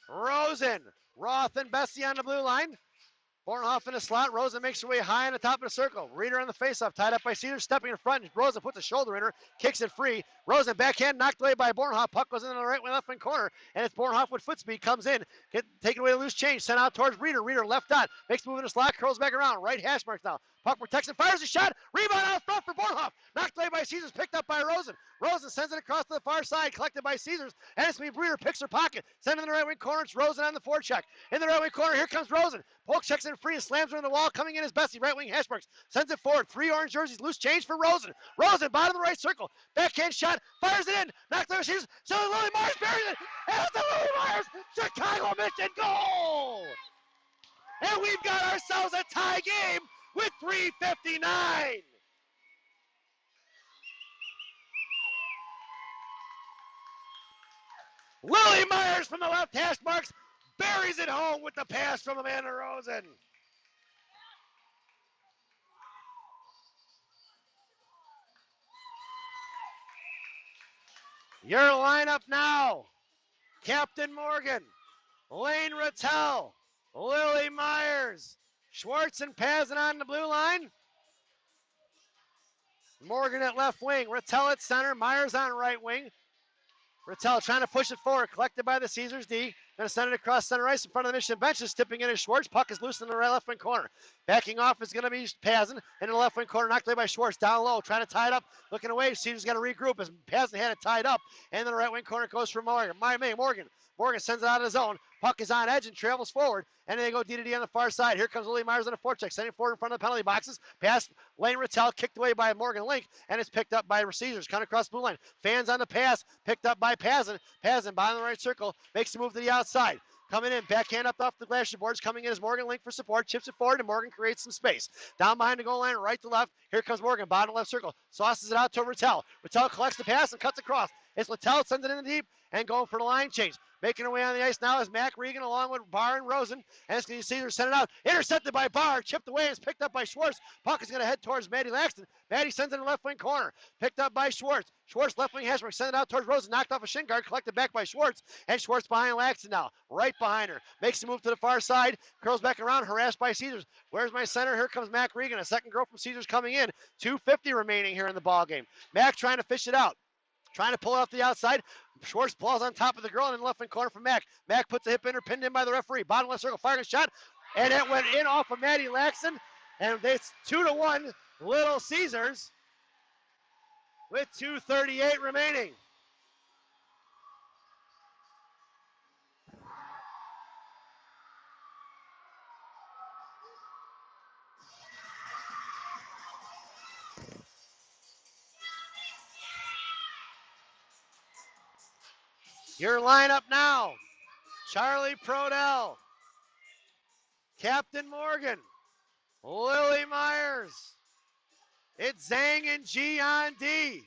[SPEAKER 1] Rosen, Roth, and Bessie on the blue line. Bornhoff in the slot. Rosen makes her way high on the top of the circle. Reeder on the faceoff, tied up by Caesars, stepping in front. Rosen puts a shoulder in her, kicks it free. Rosen backhand, knocked away by Bornhoff. Puck goes into the right wing, left wing corner, and it's Bornhoff with foot speed, comes in, taking away a loose change, sent out towards Reeder. Reeder left dot, makes the move in the slot, curls back around, right hash marks now. Puck protection, fires a shot, rebound out front for Bornhoff. Knocked away by Caesars, picked up by Rosen. Rosen sends it across to the far side, collected by Caesars, and it's Breeder picks her pocket, sends it in the right wing corner. It's Rosen on the forecheck. In the right wing corner, here comes Rosen. Polk checks in free and slams her in the wall. Coming in is Bessie, right wing hash marks. Sends it forward. 3 orange jerseys, loose change for Rosen. Rosen, bottom of the right circle. Backhand shot, fires it in. Knocked there, Caesars. So Lily Myers buries it. And it's the Lily Myers Chicago Mission goal. And we've got ourselves a tie game with 3:59. Lily Myers from the left hash marks buries it home with the pass from Amanda Rosen. Your lineup now: Captain Morgan, Lane Rattel, Lily Myers, Schwartz and Pazin on the blue line. Morgan at left wing, Rattel at center, Myers on right wing. Rattel trying to push it forward, collected by the Caesars D. Going to send it across center ice in front of the Mission benches. Tipping in is Schwartz. Puck is loose in the right left wing corner. Backing off is going to be Pazin. In the left wing corner, knocked away by Schwartz. Down low, trying to tie it up. Looking away. Caesars got to regroup as Pazin had it tied up. And then the right wing corner goes for Morgan. Morgan sends it out of the zone. Puck is on edge and travels forward. And then they go D-to-D on the far side. Here comes Lily Myers on a forecheck, sending forward in front of the penalty boxes. Pass Lane Rattel, kicked away by Morgan Link, and it's picked up by Caesars. Coming across the blue line. Fans on the pass, picked up by Pazin. Pazin, bottom of the right circle, makes the move to the outside. Coming in, backhand up off the glacier boards. Coming in is Morgan Link for support. Chips it forward, and Morgan creates some space. Down behind the goal line, right to left. Here comes Morgan, bottom left circle. Sauces it out to Rattel. Rattel collects the pass and cuts across. It's Littell, sends it in the deep, and going for the line change. Making her way on the ice now is Mac Regan along with Barr and Rosen. And it's going to see her send it out. Intercepted by Barr, chipped away, and it's picked up by Schwartz. Puck is going to head towards Maddie Laxton. Maddie sends it in the left wing corner. Picked up by Schwartz. Schwartz left wing hashmark, send it out towards Rosen. Knocked off a shin guard, collected back by Schwartz. And Schwartz behind Laxton now, right behind her. Makes a move to the far side, curls back around, harassed by Caesars. Where's my center? Here comes Mac Regan. A second girl from Caesars coming in. 2:50 remaining here in the ball game. Mac trying to fish it out. Trying to pull it off the outside. Schwartz balls on top of the girl and in the left wing corner for Mac. Mac puts a hip in her, pinned in by the referee. Bottom left circle, firing a shot. And it went in off of Maddie Laxton. And it's 2-1 Little Caesars with 2:38 remaining. Your lineup now: Charlie Prodell, Captain Morgan, Lily Myers. It's Zhang and G on D.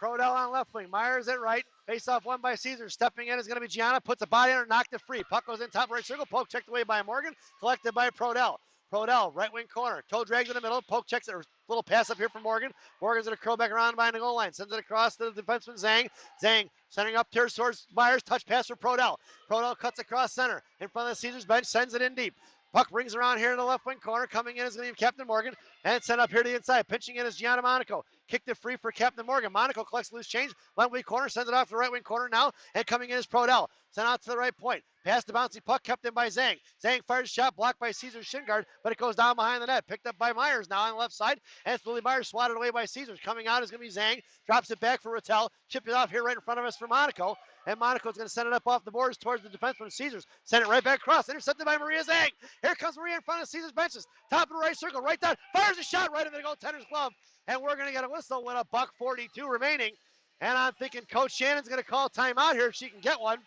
[SPEAKER 1] Prodell on left wing, Myers at right. Face off won by Caesars. Stepping in is going to be Gianna. Puts a body on her, knocked it free. Puck goes in top right circle. Poke checked away by Morgan. Collected by Prodell. Prodell, right wing corner. Toe drags in the middle. Poke checks it. Little pass up here for Morgan. Morgan's going to curl back around behind the goal line. Sends it across to the defenseman Zhang. Zhang centering up towards Myers. Touch pass for Prodell. Prodell cuts across center. In front of the Caesars bench. Sends it in deep. Puck rings around here in the left wing corner. Coming in is going to be Captain Morgan. And sent up here to the inside. Pinching in is Gianna Monaco. Kicked it free for Captain Morgan. Monaco collects loose change. Left wing corner. Sends it off to the right wing corner now. And coming in is Prodell. Sent out to the right point. Past the bouncy puck, kept in by Zhang. Zhang fires a shot, blocked by Caesars shin guard, but it goes down behind the net. Picked up by Myers now on the left side. And it's Lily Myers swatted away by Caesars. Coming out is going to be Zhang. Drops it back for Rattel. Chipped it off here right in front of us for Monaco. And Monaco's going to send it up off the boards towards the defenseman Caesars. Send it right back across. Intercepted by Maria Zhang. Here comes Maria in front of Caesars benches. Top of the right circle, right down. Fires a shot right into the goaltender's glove. And we're going to get a whistle with $1:42 remaining. And I'm thinking Coach Shannon's going to call timeout here if she can get one.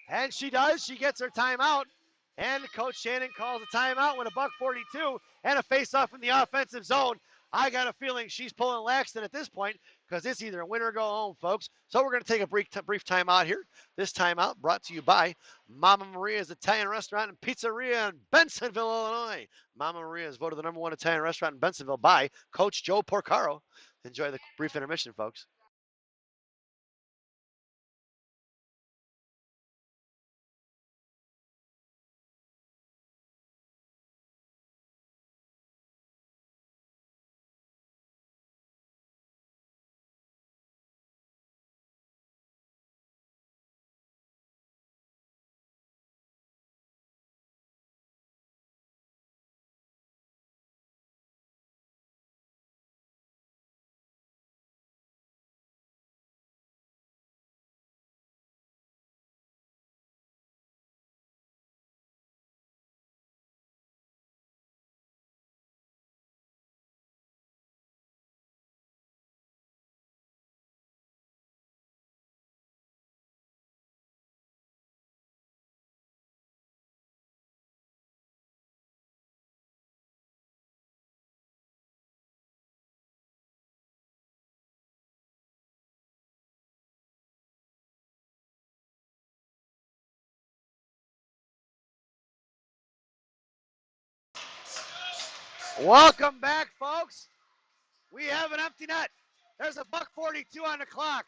[SPEAKER 1] And she does. She gets her timeout. And Coach Shannon calls a timeout with $1:42 and a face-off in the offensive zone. I got a feeling she's pulling Laxton at this point because it's either a win or go home, folks. So we're going to take a brief timeout here. This timeout brought to you by Mama Maria's Italian Restaurant and Pizzeria in Bensonville, Illinois. Mama Maria is voted the #1 Italian restaurant in Bensonville by Coach Joe Porcaro. Enjoy the brief intermission, folks. Welcome back, folks. We have an empty net. There's a $1:42 on the clock.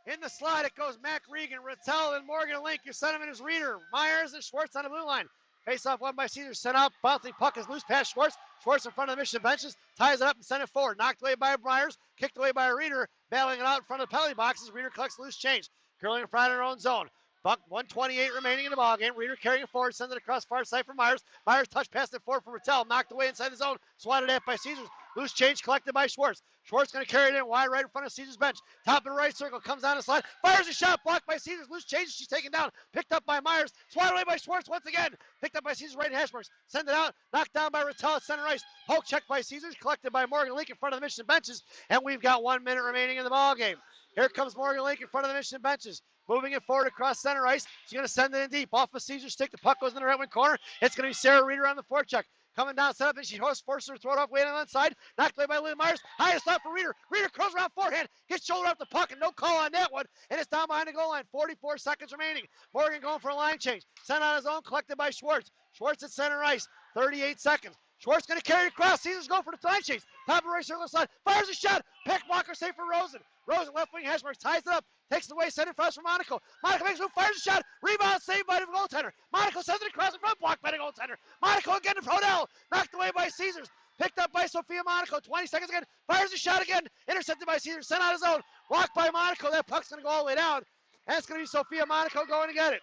[SPEAKER 1] In the slot, it goes Mac Regan, Rattel, and Morgan Link. Your sentiment is Reeder, Myers, and Schwartz on the blue line. Face off won by Caesar. Sent out. Bouncing puck is loose past Schwartz. Schwartz in front of the Mission benches. Ties it up and sent it forward. Knocked away by Myers. Kicked away by Reeder. Battling it out in front of the penalty boxes. Reeder collects loose change. Curling in front of their own zone. Buck 1:28 remaining in the ballgame. Reeder carrying it forward. Sends it across far side for Myers. Myers touch past it forward for Rattel. Knocked away inside the zone. Swatted at by Caesars. Loose change collected by Schwartz. Schwartz going to carry it in wide right in front of Caesar's bench. Top of the right circle. Comes down the slide. Fires a shot. Blocked by Caesars. Loose change. She's taken down. Picked up by Myers. Swatted away by Schwartz once again. Picked up by Caesar's right hash marks. Send it out. Knocked down by Rattel at center ice. Poke checked by Caesars. Collected by Morgan Link in front of the Mission benches. And we've got 1 minute remaining in the ball game. Here comes Morgan Link in front of the Mission benches. Moving it forward across center ice. She's going to send it in deep. Off of Caesar's stick. The puck goes in the right wing corner. It's going to be Sarah Reeder on the forecheck. Coming down, set up, and she forces her to throw it off, way on the inside. Knocked away by Lily Myers. Highest up for Reeder. Reeder curls around forehand. Gets shoulder off the puck, and no call on that one. And it's down behind the goal line. 44 seconds remaining. Morgan going for a line change. Sent on his own, collected by Schwartz. Schwartz at center ice. 38 seconds. Schwartz going to carry it across. Caesars go for the line change. Top of the right circle side. Fires a shot. Pick blocker safe for Rosen. Rosen left wing hash marks. Ties it up. Takes it away. Send it across for Monaco. Monaco makes a move. Fires a shot. Rebound saved by the goaltender. Monaco sends it across the front. Blocked by the goaltender. Monaco again to Prodell. Knocked away by Caesars. Picked up by Sophia Monaco. 20 seconds again. Fires a shot again. Intercepted by Caesars. Sent out his own. Blocked by Monaco. That puck's going to go all the way down. And it's going to be Sophia Monaco going to get it.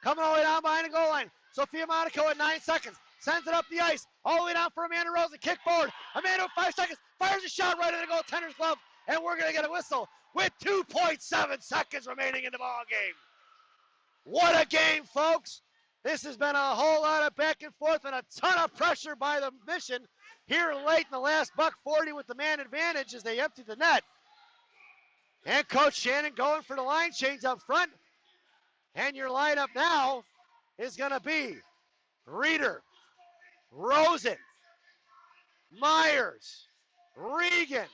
[SPEAKER 1] Coming all the way down behind the goal line. Sophia Monaco at 9 seconds. Sends it up the ice. All the way down for Amanda Rosen. Kick forward. Amanda with 5 seconds. Fires a shot right in the goaltender's glove. And we're going to get a whistle with 2.7 seconds remaining in the ball game. What a game, folks. This has been a whole lot of back and forth and a ton of pressure by the Mission here late in the last $1:40 with the man advantage as they empty the net. And Coach Shannon going for the line change up front. And your lineup now is going to be Reeder, Rosen, Myers, Regan,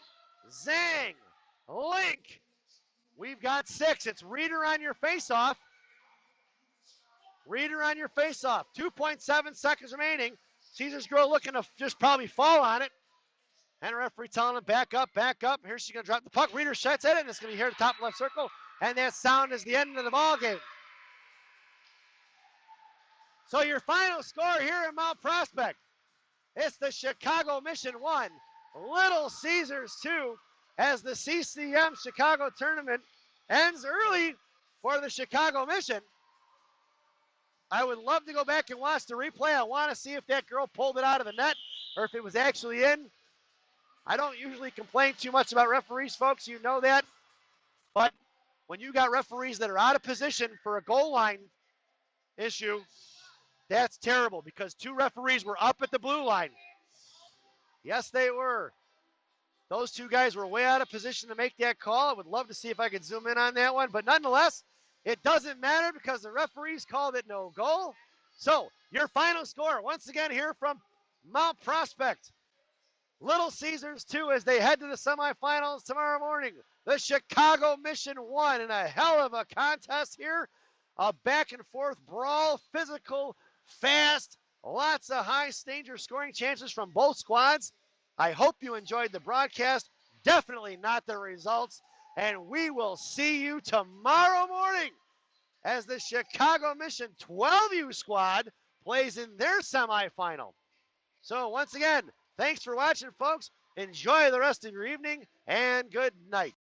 [SPEAKER 1] Zhang, Link. We've got 6. It's Reeder on your face-off. Reeder on your face-off. 2.7 seconds remaining. Caesars girl looking to just probably fall on it. And referee telling him back up, back up. Here she's going to drop the puck. Reeder shuts at it, and it's going to be here at the top left circle. And that sound is the end of the ball game. So your final score here in Mount Prospect. It's the Chicago Mission 1, Little Caesars 2, as the CCM Chicago tournament ends early for the Chicago Mission. I would love to go back and watch the replay. I want to see if that girl pulled it out of the net or if it was actually in. I don't usually complain too much about referees, folks. You know that. But when you got referees that are out of position for a goal line issue, that's terrible because 2 referees were up at the blue line. Yes, they were. Those 2 guys were way out of position to make that call. I would love to see if I could zoom in on that one. But nonetheless, it doesn't matter because the referees called it no goal. So your final score, once again here from Mount Prospect. Little Caesars 2 as they head to the semifinals tomorrow morning. The Chicago Mission 1 in a hell of a contest here. A back and forth brawl, physical, fast, lots of high danger scoring chances from both squads. I hope you enjoyed the broadcast. Definitely not the results. And we will see you tomorrow morning as the Chicago Mission 12U squad plays in their semifinal. So once again, thanks for watching, folks. Enjoy the rest of your evening, and good night.